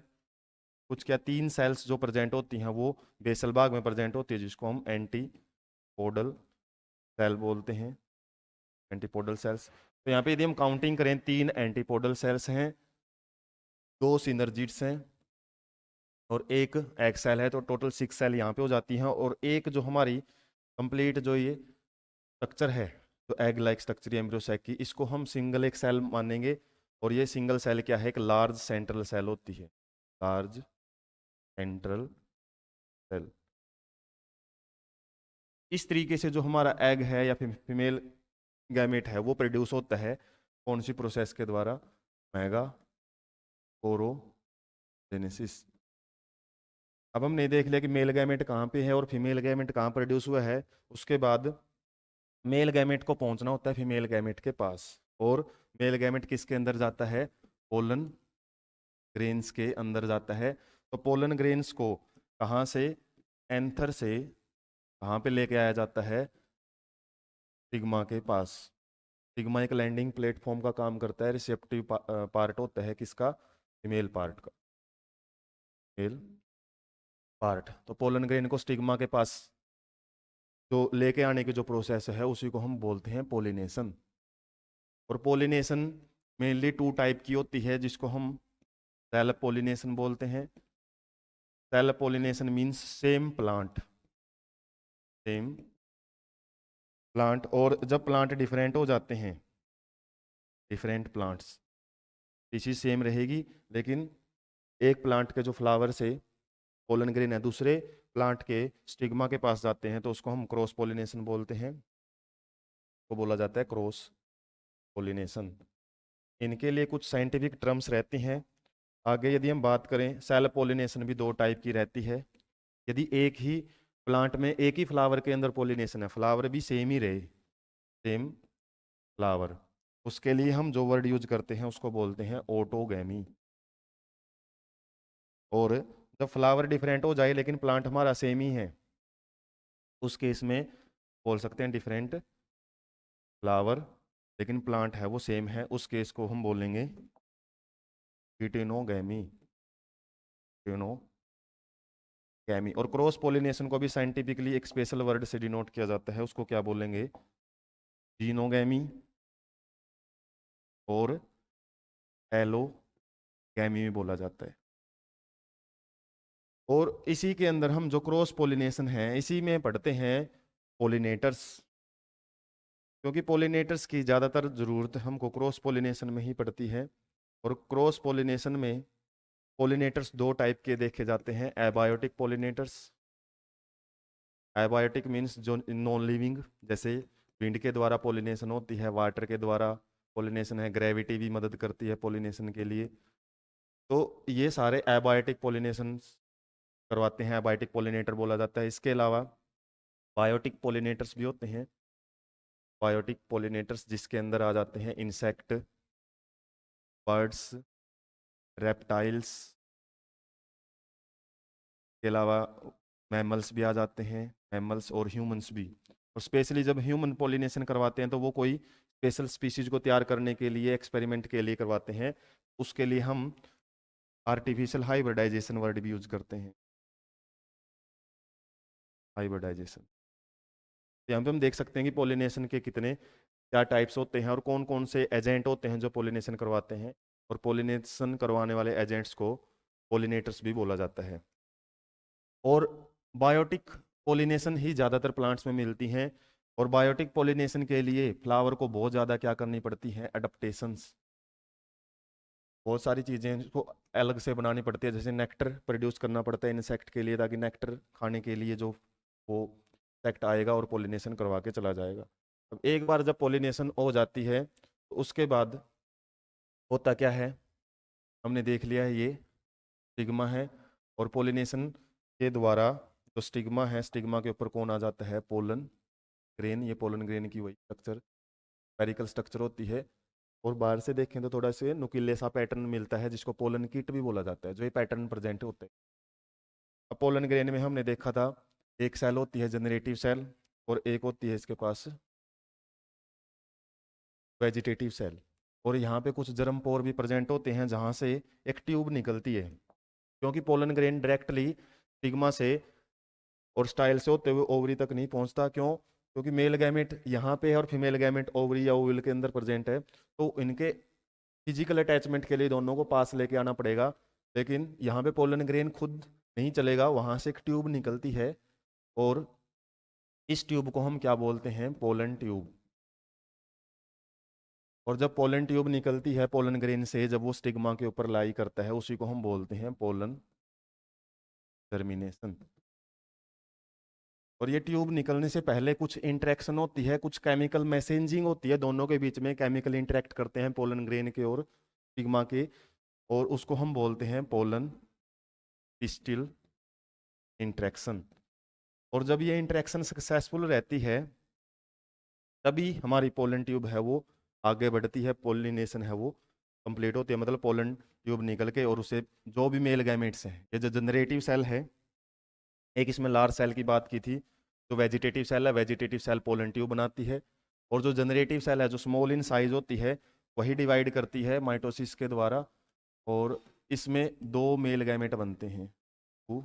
कुछ क्या 3 सेल्स जो प्रेजेंट होती हैं वो बेसल भाग में प्रेजेंट होती है, जिसको हम एंटीपोडल सेल बोलते हैं, एंटीपोडल सेल्स। तो यहाँ पे यदि हम काउंटिंग करें, 3 एंटीपोडल सेल्स हैं, 2 सिनर्जिड्स हैं, और 1 एग सेल है, तो टोटल 6 सेल यहाँ पे हो जाती हैं। और एक जो हमारी कंप्लीट जो ये स्ट्रक्चर है, तो egg like structure embryo sac की, इसको हम सिंगल एक सेल मानेंगे। और ये सिंगल सेल क्या है, एक लार्ज सेंट्रल सेल होती है, लार्ज सेंट्रल सेल। इस तरीके से जो हमारा एग है या फिर फीमेल गैमेट है वो प्रोड्यूस होता है, कौन सी प्रोसेस के द्वारा, मेगा स्पोरोजेनेसिस। अब हमने देख लिया कि मेल गैमेट कहाँ पे है और फीमेल गैमेट कहाँ प्रोड्यूस हुआ है। उसके बाद मेल गैमेट को पहुंचना होता है फीमेल गैमेट के पास, और मेल गैमेट किसके अंदर जाता है, पोलन ग्रेन्स के अंदर जाता है। तो पोलन ग्रेन्स को कहाँ से, एंथर से कहाँ पे लेके आया जाता है, सिग्मा के पास। सिग्मा एक लैंडिंग प्लेटफॉर्म का काम करता है, रिसेप्टिव पार्ट होता है किसका, फीमेल पार्ट का, मेल पार्ट। तो पोलन ग्रेन को स्टिग्मा के पास जो लेके आने की जो प्रोसेस है उसी को हम बोलते हैं पोलिनेशन। और पोलिनेशन मेनली 2 टाइप की होती है, जिसको हम सेल्फ पोलिनेशन बोलते हैं। Self pollination means same plant, same plant. और जब प्लांट डिफरेंट हो जाते हैं, डिफरेंट प्लांट्स, स्पीशीज सेम रहेगी, लेकिन एक प्लांट के जो फ्लावर से पोलन ग्रेन है दूसरे प्लांट के स्टिग्मा के पास जाते हैं, तो उसको हम क्रॉस पोलिनेशन बोलते हैं, को बोला जाता है क्रॉस पोलिनेशन। इनके लिए कुछ साइंटिफिक टर्म्स रहती हैं। आगे यदि हम बात करें, सेल्फ पोलिनेशन भी 2 टाइप की रहती है। यदि एक ही प्लांट में एक ही फ्लावर के अंदर पोलिनेशन है, फ्लावर भी सेम ही रहे, सेम फ्लावर, उसके लिए हम जो वर्ड यूज करते हैं उसको बोलते हैं ऑटोगैमी। और जब फ्लावर डिफरेंट हो जाए लेकिन प्लांट हमारा सेम ही है, उस केस में बोल सकते हैं डिफरेंट फ्लावर लेकिन प्लांट है वो सेम है, उस केस को हम बोलेंगे हीटेनोगैमी, हीटेनोगैमी। और क्रॉस पोलिनेशन को भी साइंटिफिकली एक स्पेशल वर्ड से डिनोट किया जाता है, उसको क्या बोलेंगे, जीनोगैमी और एलोगैमी भी बोला जाता है। और इसी के अंदर हम जो क्रॉस पोलिनेशन है इसी में पढ़ते हैं पोलिनेटर्स, क्योंकि पोलिनेटर्स की ज़्यादातर ज़रूरत हमको क्रॉस पोलिनेशन में ही पड़ती है। और क्रॉस पोलिनेशन में पोलिनेटर्स 2 टाइप के देखे जाते हैं, एबायोटिक पोलिनेटर्स। एबायोटिक मीन्स जो नॉन लिविंग, जैसे विंड के द्वारा पोलिनेशन होती है, वाटर के द्वारा पोलिनेशन है, ग्रेविटी भी मदद करती है पोलिनेशन के लिए। तो ये सारे एबायोटिक पोलिनेशन करवाते हैं, एबायोटिक पोलिनेटर बोला जाता है। इसके अलावा बायोटिक पोलिनेटर्स भी होते हैं, बायोटिक पोलिनेटर्स जिसके अंदर आ जाते हैं इंसेक्ट, बर्ड्स, रेप्टाइल्स, के अलावा मैमल्स भी आ जाते हैं, मैमल्स और ह्यूमंस भी। और स्पेशली जब ह्यूमन पॉलिनेशन करवाते हैं तो वो कोई स्पेशल स्पीशीज को तैयार करने के लिए, एक्सपेरिमेंट के लिए करवाते हैं। उसके लिए हम आर्टिफिशियल हाइब्रिडाइजेशन वर्ड भी यूज करते हैं, हाइब्रिडाइजेशन। यहाँ पे हम देख सकते हैं कि पॉलिनेशन के कितने क्या टाइप्स होते हैं और कौन कौन से एजेंट होते हैं जो पॉलिनेशन करवाते हैं। और पॉलिनेशन करवाने वाले एजेंट्स को पॉलिनेटर्स भी बोला जाता है। और बायोटिक पॉलिनेशन ही ज़्यादातर प्लांट्स में मिलती हैं। और बायोटिक पॉलिनेशन के लिए फ्लावर को बहुत ज़्यादा क्या करनी पड़ती है, अडेप्टेशंस। बहुत सारी चीज़ें इसको अलग से बनानी पड़ती है, जैसे नेक्टर प्रोड्यूस करना पड़ता है इंसेक्ट के लिए, ताकि नेक्टर खाने के लिए जो वो इंसेक्ट आएगा और पॉलिनेशन करवा के चला जाएगा। अब एक बार जब पॉलिनेशन हो जाती है तो उसके बाद होता क्या है, हमने देख लिया है, ये स्टिग्मा है। और पॉलिनेशन के द्वारा जो स्टिग्मा है, स्टिग्मा के ऊपर कौन आ जाता है, पोलन ग्रेन। ये पोलन ग्रेन की वही स्ट्रक्चर, स्फेरिकल स्ट्रक्चर होती है। और बाहर से देखें तो थोड़ा से नुकीले सा पैटर्न मिलता है, जिसको पोलन किट भी बोला जाता है, जो ये पैटर्न प्रेजेंट होते हैं। अब पोलन ग्रेन में हमने देखा था एक सेल होती है जनरेटिव सेल, और एक होती है इसके पास वेजिटेटिव सेल। और यहाँ पे कुछ जर्म पोर भी प्रेजेंट होते हैं, जहाँ से एक ट्यूब निकलती है। क्योंकि पोलन ग्रेन डायरेक्टली स्टिग्मा से और स्टाइल से होते हुए ओवरी तक नहीं पहुंचता। क्यों? क्योंकि मेल गैमेट यहाँ पे है और फीमेल गैमेट ओवरी या ओवल के अंदर प्रेजेंट है, तो इनके फिजिकल अटैचमेंट के लिए दोनों को पास लेके आना पड़ेगा। लेकिन यहाँ पे पोलन ग्रेन खुद नहीं चलेगा, वहां से एक ट्यूब निकलती है, और इस ट्यूब को हम क्या बोलते हैं, पोलन ट्यूब। और जब पोलन ट्यूब निकलती है पोलन ग्रेन से, जब वो स्टिग्मा के ऊपर लाई करता है, उसी को हम बोलते हैं पोलन जर्मिनेशन। और ये ट्यूब निकलने से पहले कुछ इंटरेक्शन होती है, कुछ केमिकल मैसेजिंग होती है, दोनों के बीच में केमिकल इंटरेक्ट करते हैं पोलन ग्रेन के और स्टिग्मा के, और उसको हम बोलते हैं पोलन पिस्टिल इंटरेक्शन। और जब ये इंटरेक्शन सक्सेसफुल रहती है, तभी हमारी पोलन ट्यूब है वो आगे बढ़ती है, पोलिनेशन है वो कंप्लीट होती है। मतलब पोलन ट्यूब निकल के, और उसे जो भी मेल गैमेट्स हैं, ये जो जनरेटिव सेल है, एक इसमें लार्ज सेल की बात की थी, जो वेजिटेटिव सेल है, वेजिटेटिव सेल पोलन ट्यूब बनाती है। और जो जनरेटिव सेल है, जो स्मॉल इन साइज होती है, वही डिवाइड करती है माइटोसिस के द्वारा। और इसमें दो मेल गैमेट बनते हैं, टू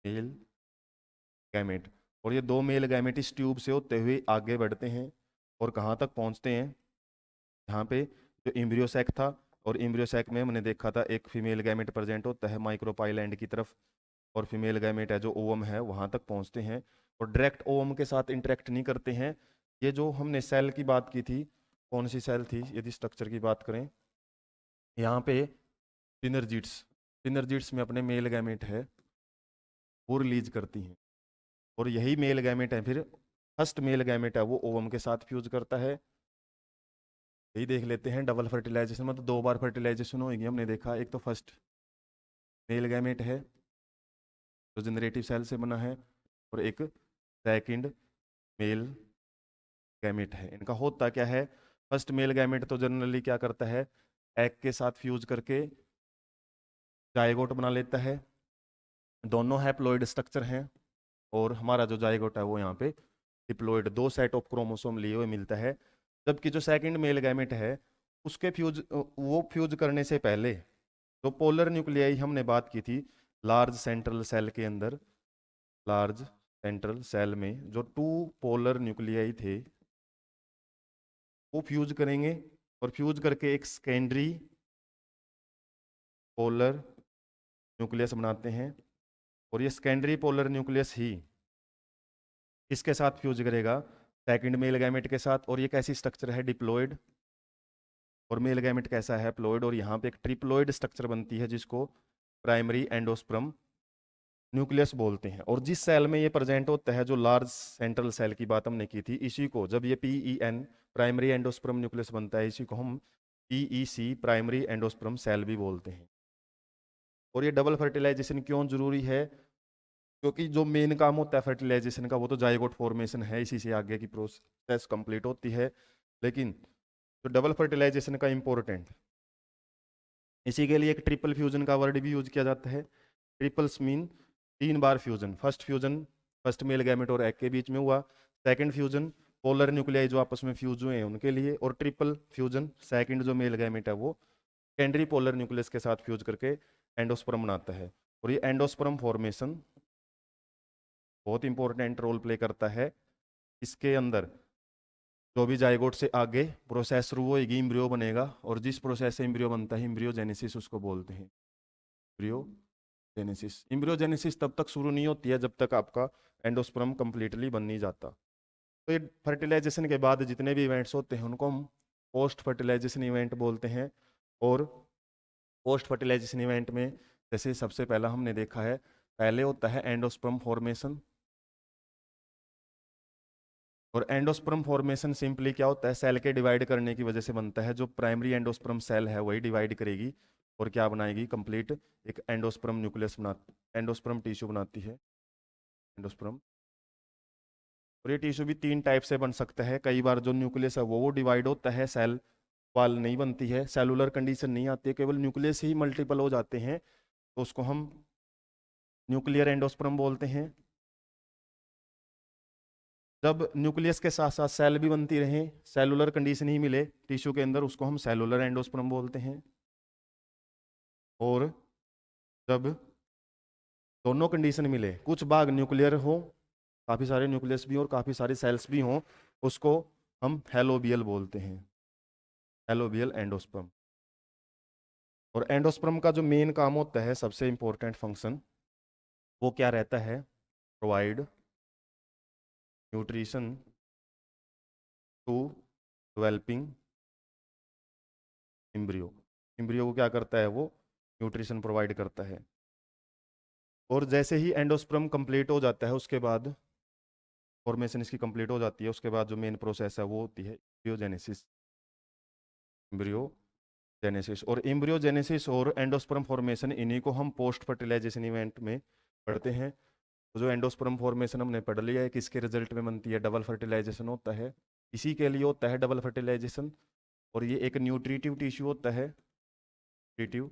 मेल गैमेट। और ये दो मेल गैमेट इस ट्यूब से होते हुए आगे बढ़ते हैं, और कहाँ तक पहुँचते हैं, यहाँ पे जो एम्ब्रियो सैक था, और एम्ब्रियो सैक में हमने देखा था एक फीमेल गैमेट प्रेजेंट होता है माइक्रोपाइल एंड की तरफ, और फीमेल गैमेट है जो ओवम है वहाँ तक पहुँचते हैं, और डायरेक्ट ओवम के साथ इंटरेक्ट नहीं करते हैं। ये जो हमने सेल की बात की थी, कौन सी सेल थी, यदि स्ट्रक्चर की बात करें, यहाँ पे सिनर्जिड्स, सिनर्जिड्स में अपने मेल गैमेट है वो रिलीज करती हैं। और यही मेल गैमेट है फिर फर्स्ट मेल गैमेट है वो ओवम के साथ फ्यूज करता है। यही देख लेते हैं डबल फर्टिलाइजेशन, मतलब दो बार फर्टिलाइजेशन होगी, हमने देखा एक तो फर्स्ट मेल गैमेट है जो जनरेटिव सेल से बना है, और एक सेकंड मेल गैमेट है। इनका होता क्या है, फर्स्ट मेल गैमेट तो जनरली क्या करता है, एग के साथ फ्यूज करके जायगोट बना लेता है। दोनों हैप्लॉइड स्ट्रक्चर हैं, और हमारा जो जायगोट है वो यहाँ पे डिप्लॉइड, दो सेट ऑफ क्रोमोसोम लिए हुए मिलता है। जबकि जो सेकंड मेल गैमेट है उसके वो फ्यूज करने से पहले जो पोलर न्यूक्लियाई हमने बात की थी लार्ज सेंट्रल सेल के अंदर, लार्ज सेंट्रल सेल में जो टू पोलर न्यूक्लियाई थे वो फ्यूज करेंगे, और फ्यूज करके एक सेकेंडरी पोलर न्यूक्लियस बनाते हैं। और ये सेकेंडरी पोलर न्यूक्लियस ही इसके साथ फ्यूज करेगा, सेकंड मेल गैमेट के साथ। और ये कैसी स्ट्रक्चर है, डिप्लॉइड, और मेल गैमेट कैसा है, प्लॉइड। और यहाँ पे एक ट्रिप्लॉइड स्ट्रक्चर बनती है जिसको प्राइमरी एंडोस्पर्म न्यूक्लियस बोलते हैं। और जिस सेल में ये प्रेजेंट होता है, जो लार्ज सेंट्रल सेल की बात हमने की थी, इसी को जब ये PEN प्राइमरी एंडोस्पर्म न्यूक्लियस बनता है, इसी को हम PEC प्राइमरी एंडोस्पर्म सेल भी बोलते हैं। और ये डबल फर्टिलाइजेशन क्यों जरूरी है, क्योंकि जो मेन काम होता है फर्टिलाइजेशन का वो तो जाइगोट फॉर्मेशन है, इसी से आगे की प्रोसेस कंप्लीट होती है। लेकिन जो डबल फर्टिलाइजेशन का इंपॉर्टेंट, इसी के लिए एक ट्रिपल फ्यूजन का वर्ड भी यूज किया जाता है। ट्रिपल्स मीन तीन बार fusion. First fusion first male gamete और एग के बीच में हुआ। सेकंड फ्यूजन पोलर न्यूक्लियाई जो आपस में फ्यूज हुए हैं उनके लिए। और ट्रिपल फ्यूजन सेकंड जो मेल गैमेट है वो सेकेंडरी पोलर न्यूक्लियस के साथ फ्यूज करके एंडोस्पर्म बनाता है। और ये एंडोस्पर्म फॉर्मेशन बहुत इंपॉर्टेंट रोल प्ले करता है। इसके अंदर जो भी जाइगोट से आगे प्रोसेस शुरू होगी, इम्ब्रियो बनेगा, और जिस प्रोसेस से इम्ब्रियो बनता है इम्ब्रियोजेनेसिस उसको बोलते हैं। इम्ब्रियोजेनेसिस इम्ब्रियोजेनेसिस तब तक शुरू नहीं होती है जब तक आपका एंडोस्पर्म कंप्लीटली बन नहीं जाता। तो ये फर्टिलाइजेशन के बाद जितने भी इवेंट्स होते हैं उनको हम पोस्ट फर्टिलाइजेशन इवेंट बोलते हैं। और पोस्ट फर्टिलाइजेशन इवेंट में जैसे सबसे पहला हमने देखा है, पहले होता है एंडोस्पर्म फॉर्मेशन। और एंडोस्पर्म फॉर्मेशन सिंपली क्या होता है, सेल के डिवाइड करने की वजह से बनता है। जो प्राइमरी एंडोस्पर्म सेल है वही डिवाइड करेगी और क्या बनाएगी, कंप्लीट एक एंडोस्पर्म न्यूक्लियस एंडोस्पर्म टिश्यू बनाती है, एंडोस्पर्म। और ये टिश्यू भी 3 टाइप से बन सकता है। कई बार जो न्यूक्लियस है वो डिवाइड होता है, सेल वाल नहीं बनती है, सेलुलर कंडीशन नहीं आती है, केवल न्यूक्लियस ही मल्टीपल हो जाते हैं, तो उसको हम न्यूक्लियर एंडोस्पर्म बोलते हैं। जब न्यूक्लियस के साथ साथ सेल भी बनती रहे, सेलुलर कंडीशन ही मिले टिश्यू के अंदर, उसको हम सेलुलर एंडोस्पर्म बोलते हैं। और जब दोनों कंडीशन मिले, कुछ भाग न्यूक्लियर हो, काफ़ी सारे न्यूक्लियस भी हो और काफ़ी सारे सेल्स भी हों, उसको हम हेलोबियल बोलते हैं, हेलोबियल एंडोस्पर्म। और एंडोस्पर्म का जो मेन काम होता है, सबसे इंपॉर्टेंट फंक्शन, वो क्या रहता है, provide nutrition to developing embryo. Embryo को क्या करता है, वो न्यूट्रिशन प्रोवाइड करता है। और जैसे ही एंडोस्पर्म कंप्लीट हो जाता है, उसके बाद फॉर्मेशन इसकी कंप्लीट हो जाती है, उसके बाद जो मेन प्रोसेस है वो होती है एम्ब्रियोजेनेसिस। एम्ब्रियोजेनेसिस और एम्ब्रियोजेनेसिस और एंडोस्पर्म फॉर्मेशन, इन्हीं को हम पोस्ट फर्टिलाइजेशन इवेंट में पढ़ते हैं। तो जो एंडोस्पर्म फॉर्मेशन हमने पढ़ लिया है, किसके रिजल्ट में बनती है, डबल फर्टिलाइजेशन होता है, इसी के लिए होता है डबल फर्टिलाइजेशन। और ये एक न्यूट्रिटिव टिश्यू होता है, न्यूट्रिटिव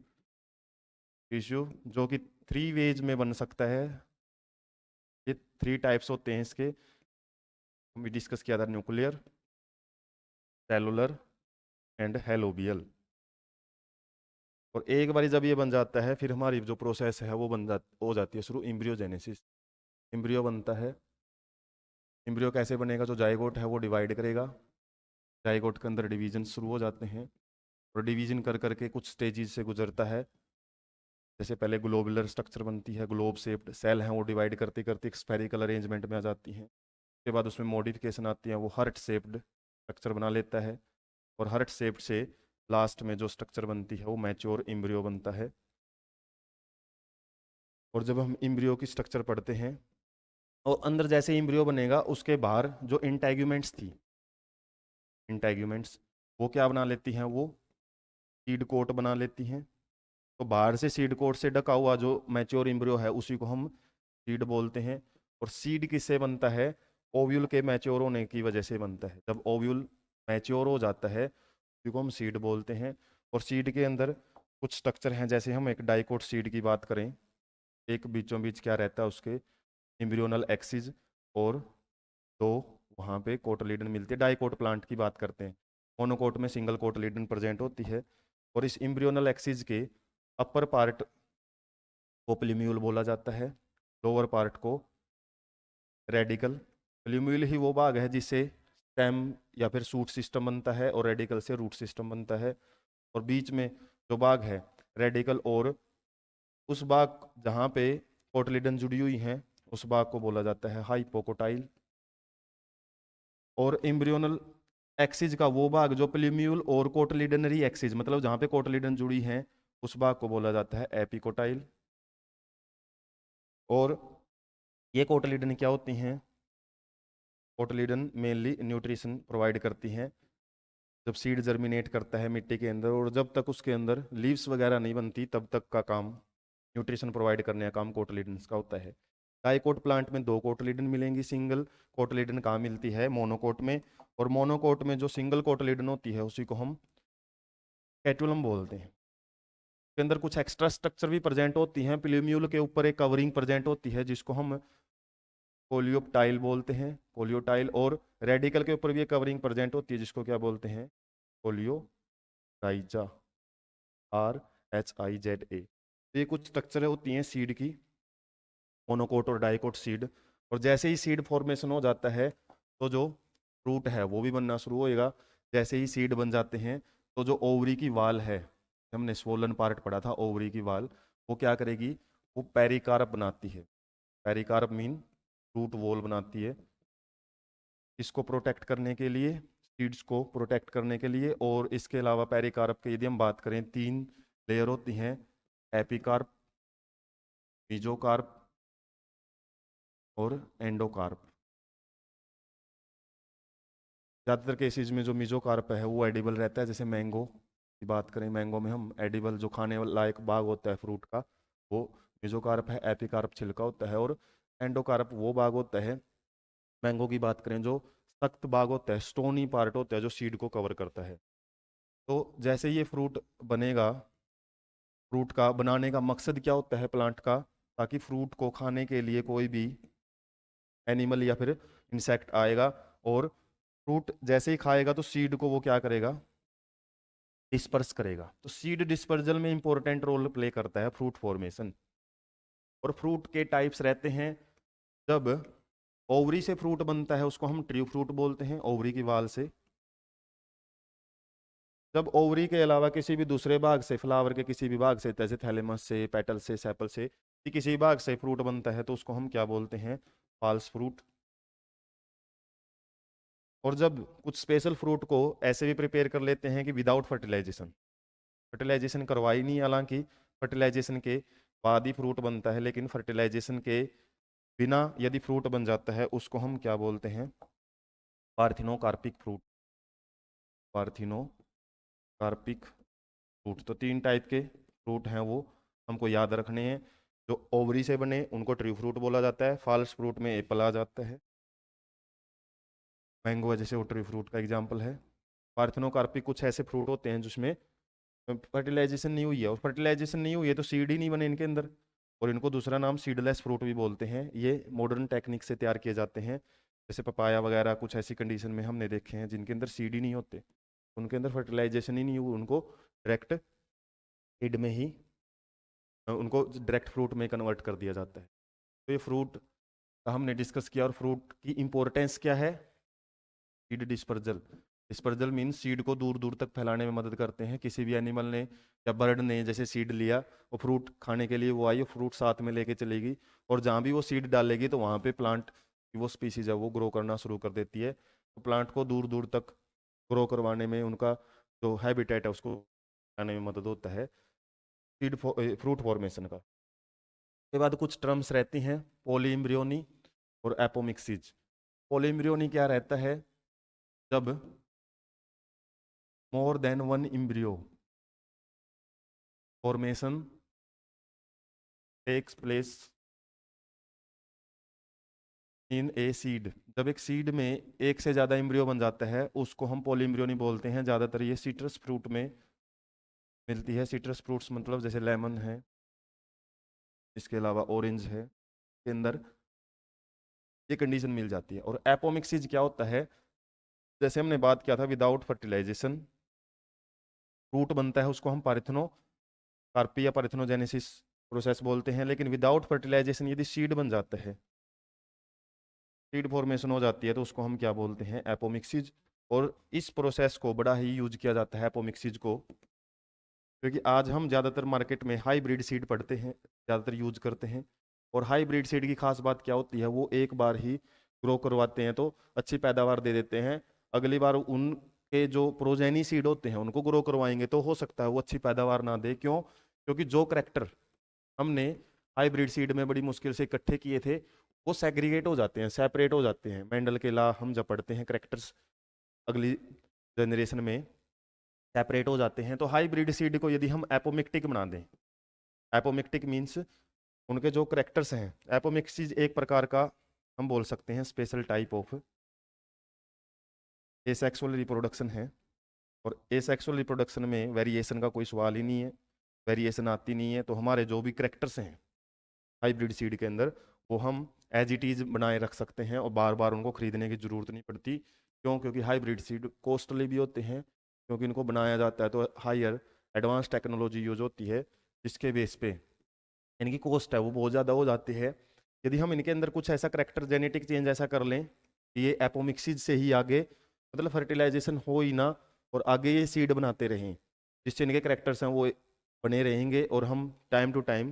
टिश्यू जो कि 3 वेज में बन सकता है। ये 3 टाइप्स होते हैं इसके, हम भी डिस्कस किया था, न्यूक्लियर, सेलुलर एंड हेलोबियल। और एक बार जब ये बन जाता है, फिर हमारी जो प्रोसेस है वो हो जाती है शुरू, इम्ब्रियोजेनेसिस। इम्ब्रियो बनता है। इम्ब्रियो कैसे बनेगा, जो जाइगोट है वो डिवाइड करेगा, जाइगोट के अंदर डिवीजन शुरू हो जाते हैं, और डिवीजन कर करके कुछ स्टेजेस से गुजरता है। जैसे पहले ग्लोबुलर स्ट्रक्चर बनती है, ग्लोब शेप्ड सेल हैं, वो डिवाइड करते करते एक स्फेरिकल अरेंजमेंट में आ जाती हैं। उसके बाद उसमें मॉडिफिकेशन आती है, वो हार्ट शेप्ड स्ट्रक्चर बना लेता है। और हार्ट शेप्ड से लास्ट में जो स्ट्रक्चर बनती है वो मैच्योर इम्ब्रियो बनता है। और जब हम इम्ब्रियो की स्ट्रक्चर पढ़ते हैं, और अंदर जैसे इम्ब्रियो बनेगा, उसके बाहर जो इंटैग्यूमेंट्स थी, इंटैग्यूमेंट्स वो क्या बना लेती हैं, वो सीड कोट बना लेती हैं। तो बाहर से सीड कोट से ढका हुआ जो मैच्योर इम्ब्रियो है उसी को हम सीड बोलते हैं। और सीड किससे बनता है, ओव्यूल के मैच्योर होने की वजह से बनता है। जब ओव्यूल मैच्योर हो जाता है उसी को हम सीड बोलते हैं। और सीड के अंदर कुछ स्ट्रक्चर हैं, जैसे हम एक डाइकोट सीड की बात करें, एक बीचों बीच क्या रहता है उसके, एम्ब्रियोनल एक्सिस, और 2 वहाँ पे कोटलीडन मिलती है। डाइकोट प्लांट की बात करते हैं, मोनोकोट में सिंगल कोटलीडन प्रेजेंट होती है। और इस एम्ब्रियोनल एक्सिस के अपर पार्ट को प्लूम्यूल बोला जाता है, लोअर पार्ट को रेडिकल। प्लूम्यूल ही वो भाग है जिससे स्टेम या फिर सूट सिस्टम बनता है, और रेडिकल से रूट सिस्टम बनता है। और बीच में जो भाग है रेडिकल, और उस भाग जहाँ पे कोटलीडन जुड़ी हुई हैं उस भाग को बोला जाता है हाइपोकोटाइल। और एम्ब्रियोनल एक्सिस का वो भाग जो प्लूम्यूल और कोटलीडनरी एक्सिस, मतलब जहाँ पे कोटलीडन जुड़ी हैं, उस भाग को बोला जाता है एपिकोटाइल। और ये कोटलीडन क्या होती हैं, कोटलीडन मेनली न्यूट्रिशन प्रोवाइड करती हैं जब सीड जर्मिनेट करता है मिट्टी के अंदर, और जब तक उसके अंदर लीव्स वगैरह नहीं बनती तब तक का काम, न्यूट्रिशन प्रोवाइड करने का काम कोटलीडन्स का होता है। डाइकोट प्लांट में 2 कोटलीडन मिलेंगी, सिंगल कोटलीडन कहाँ मिलती है, मोनोकोट में। और मोनोकोट में जो सिंगल कोटलीडन होती है उसी को हम कैटुलम बोलते हैं। के अंदर कुछ एक्स्ट्रा स्ट्रक्चर भी प्रेजेंट होती हैं, प्लूम्यूल के ऊपर एक कवरिंग प्रेजेंट होती है जिसको हम कोलियोप्टाइल बोलते हैं, कोलियोटाइल। और रेडिकल के ऊपर भी ये कवरिंग प्रेजेंट होती है जिसको क्या बोलते हैं, कोलियोराइजा, RHIZA। तो ये कुछ स्ट्रक्चर होती हैं सीड की, मोनोकोट और डाइकोट सीड। और जैसे ही सीड फॉर्मेशन हो जाता है तो जो फ्रूट है वो भी बनना शुरू होएगा। जैसे ही सीड बन जाते हैं तो जो ओवरी की वाल है, हमने स्वोलन पार्ट पढ़ा था, ओवरी की वाल वो क्या करेगी, वो पेरिकार्प बनाती है। पेरिकार्प मीन फ्रूट वॉल बनाती है, इसको प्रोटेक्ट करने के लिए, सीड्स को प्रोटेक्ट करने के लिए। और इसके अलावा पेरिकार्प के यदि हम बात करें, 3 लेयर होती हैं, एपिकार्प, मीजोकार्प और एंडोकार्प। ज़्यादातर केसेस में जो मीजोकार्प है वो एडिबल रहता है। जैसे मैंगो की बात करें, मैंगो में हम एडिबल जो खाने लायक भाग होता है फ्रूट का वो मीजोकार्प है, एपिकार्प छिलका होता है, और एंडोकार्प वो भाग होता है मैंगो की बात करें जो सख्त भाग होता है, स्टोनी पार्ट होता है जो सीड को कवर करता है। तो जैसे ये फ्रूट बनेगा, फ्रूट का बनाने का मकसद क्या होता है प्लांट का, ताकि फ्रूट को खाने के लिए कोई भी एनिमल या फिर इंसेक्ट आएगा, और फ्रूट जैसे ही खाएगा तो सीड को वो क्या करेगा, डिस्पर्स करेगा। तो सीड डिस्पर्जल में इंपॉर्टेंट रोल प्ले करता है फ्रूट फॉर्मेशन। और फ्रूट के टाइप्स रहते हैं, जब ओवरी से फ्रूट बनता है उसको हम ट्री फ्रूट बोलते हैं, ओवरी की वाल से। जब ओवरी के अलावा किसी भी दूसरे भाग से, फ्लावर के किसी भी भाग से, जैसे थैलेमस से, पेटल से, सेपल से, किसी भाग से फ्रूट बनता है तो उसको हम क्या बोलते हैं, फॉल्स फ्रूट। और जब कुछ स्पेशल फ्रूट को ऐसे भी प्रिपेयर कर लेते हैं कि विदाउट फर्टिलाइजेशन, फर्टिलाइजेशन करवाई नहीं, हालांकि फर्टिलाइजेशन के बाद ही फ्रूट बनता है, लेकिन फर्टिलाइजेशन के बिना यदि फ्रूट बन जाता है उसको हम क्या बोलते हैं, पार्थिनोकार्पिक फ्रूट, पार्थिनोकार्पिक फ्रूट। तो 3 टाइप के फ्रूट हैं वो हमको याद रखने हैं। जो ओवरी से बने उनको ट्री फ्रूट बोला जाता है, फॉल्स फ्रूट में एप्पल आ जाता है, मैंगो है जैसे वो ट्री फ्रूट का एग्जाम्पल है। पार्थिनोकार्पिक कुछ ऐसे फ्रूट होते हैं जिसमें फर्टिलाइजेशन नहीं हुई है, और फर्टिलाइजेशन नहीं हुई है तो सीड ही नहीं बने इनके अंदर, और इनको दूसरा नाम सीडलेस फ्रूट भी बोलते हैं। ये मॉडर्न टेक्निक से तैयार किए जाते हैं, जैसे पपाया वगैरह कुछ ऐसी कंडीशन में हमने देखे हैं जिनके अंदर सीड ही नहीं होते, उनके अंदर फर्टिलाइजेशन ही नहीं हुई, उनको डायरेक्ट सीड में ही उनको डायरेक्ट फ्रूट में कन्वर्ट कर दिया जाता है। तो ये फ्रूट का हमने डिस्कस किया। और फ्रूट की इंपॉर्टेंस क्या है, seed dispersal. Dispersal mean seed को दूर दूर तक फैलाने में मदद करते हैं। किसी भी एनिमल ने या बर्ड ने जैसे सीड लिया, वो फ्रूट खाने के लिए वो आई, फ्रूट साथ में लेके चलेगी, और जहाँ भी वो सीड डालेगी तो वहाँ पे प्लांट की वो स्पीसीज है वो ग्रो करना शुरू कर देती है। तो प्लांट को दूर दूर तक ग्रो करवाने में, उनका जो हैबिटेट है उसको आने में मदद होता है सीड फ्रूट फॉर्मेशन का। उसके बाद कुछ टर्म्स रहती हैं, पॉलीम्ब्रियोनी और एपोमिक्सिज। पॉलीम्ब्रियोनी क्या रहता है, जब more than one embryo formation takes place in a seed. जब एक सीड में एक से ज़्यादा इम्ब्रियो बन जाता है उसको हम पॉलीम्ब्रियोनी बोलते हैं। ज़्यादातर ये सिट्रस फ्रूट में मिलती है। सिट्रस फ्रूट्स मतलब जैसे लेमन है, इसके अलावा ऑरेंज है, के अंदर ये कंडीशन मिल जाती है। और एपोमिक्सिज क्या होता है, जैसे हमने बात किया था विदाउट फर्टिलाइजेशन फ्रूट बनता है, उसको हम पारिथनो कार्पी या पारिथनोजेनेसिस प्रोसेस बोलते हैं। लेकिन विदाउट फर्टिलाइजेशन यदि सीड बन जाता है, सीड फॉर्मेशन हो जाती है, तो उसको हम क्या बोलते हैं, एपोमिक्सिज। और इस प्रोसेस को बड़ा ही यूज किया जाता है एपोमिक्सिज को, क्योंकि आज हम ज़्यादातर मार्केट में हाईब्रिड सीड पढ़ते हैं, ज़्यादातर यूज करते हैं। और हाईब्रिड सीड की खास बात क्या होती है, वो एक बार ही ग्रो करवाते हैं तो अच्छी पैदावार दे देते हैं। अगली बार उनके जो प्रोजेनी सीड होते हैं उनको ग्रो करवाएंगे तो हो सकता है वो अच्छी पैदावार ना दे। क्यों? क्योंकि जो करेक्टर हमने हाइब्रिड सीड में बड़ी मुश्किल से इकट्ठे किए थे वो सेग्रीगेट हो जाते हैं, सेपरेट हो जाते हैं। मेंडल के लॉ हम जब पढ़ते हैं, करेक्टर्स अगली जनरेशन में सेपरेट हो जाते हैं। तो हाइब्रिड सीड को यदि हम एपोमिक्टिक बना दें, एपोमिक्टिक मीन्स उनके जो करेक्टर्स हैं, एपोमिक्सिस एक प्रकार का हम बोल सकते हैं special type of asexual reproduction है। और एसेक्सुअल रिप्रोडक्शन में वेरिएशन का कोई सवाल ही नहीं है, वेरिएशन आती नहीं है। तो हमारे जो भी करेक्टर्स हैं हाइब्रिड सीड के अंदर वो हम एज इट इज़ बनाए रख सकते हैं और बार बार उनको खरीदने की ज़रूरत नहीं पड़ती। क्यों? क्योंकि हाइब्रिड सीड कॉस्टली भी होते हैं, क्योंकि इनको बनाया जाता है तो हायर एडवांस टेक्नोलॉजी यूज होती है, जिसके बेस पे इनकी कॉस्ट है वो बहुत ज़्यादा हो जाती है। यदि हम इनके अंदर कुछ ऐसा करेक्टर जेनेटिक चेंज ऐसा कर लें कि ये एपोमिक्सिस से ही आगे मतलब फर्टिलाइजेशन हो ही ना, और आगे ये सीड बनाते रहें, जिससे इनके करेक्टर्स हैं वो बने रहेंगे और हम टाइम टू टाइम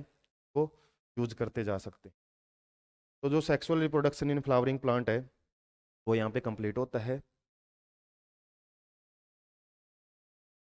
को यूज करते जा सकते हैं। तो जो sexual reproduction in flowering plant है वो यहाँ पे कंप्लीट होता है।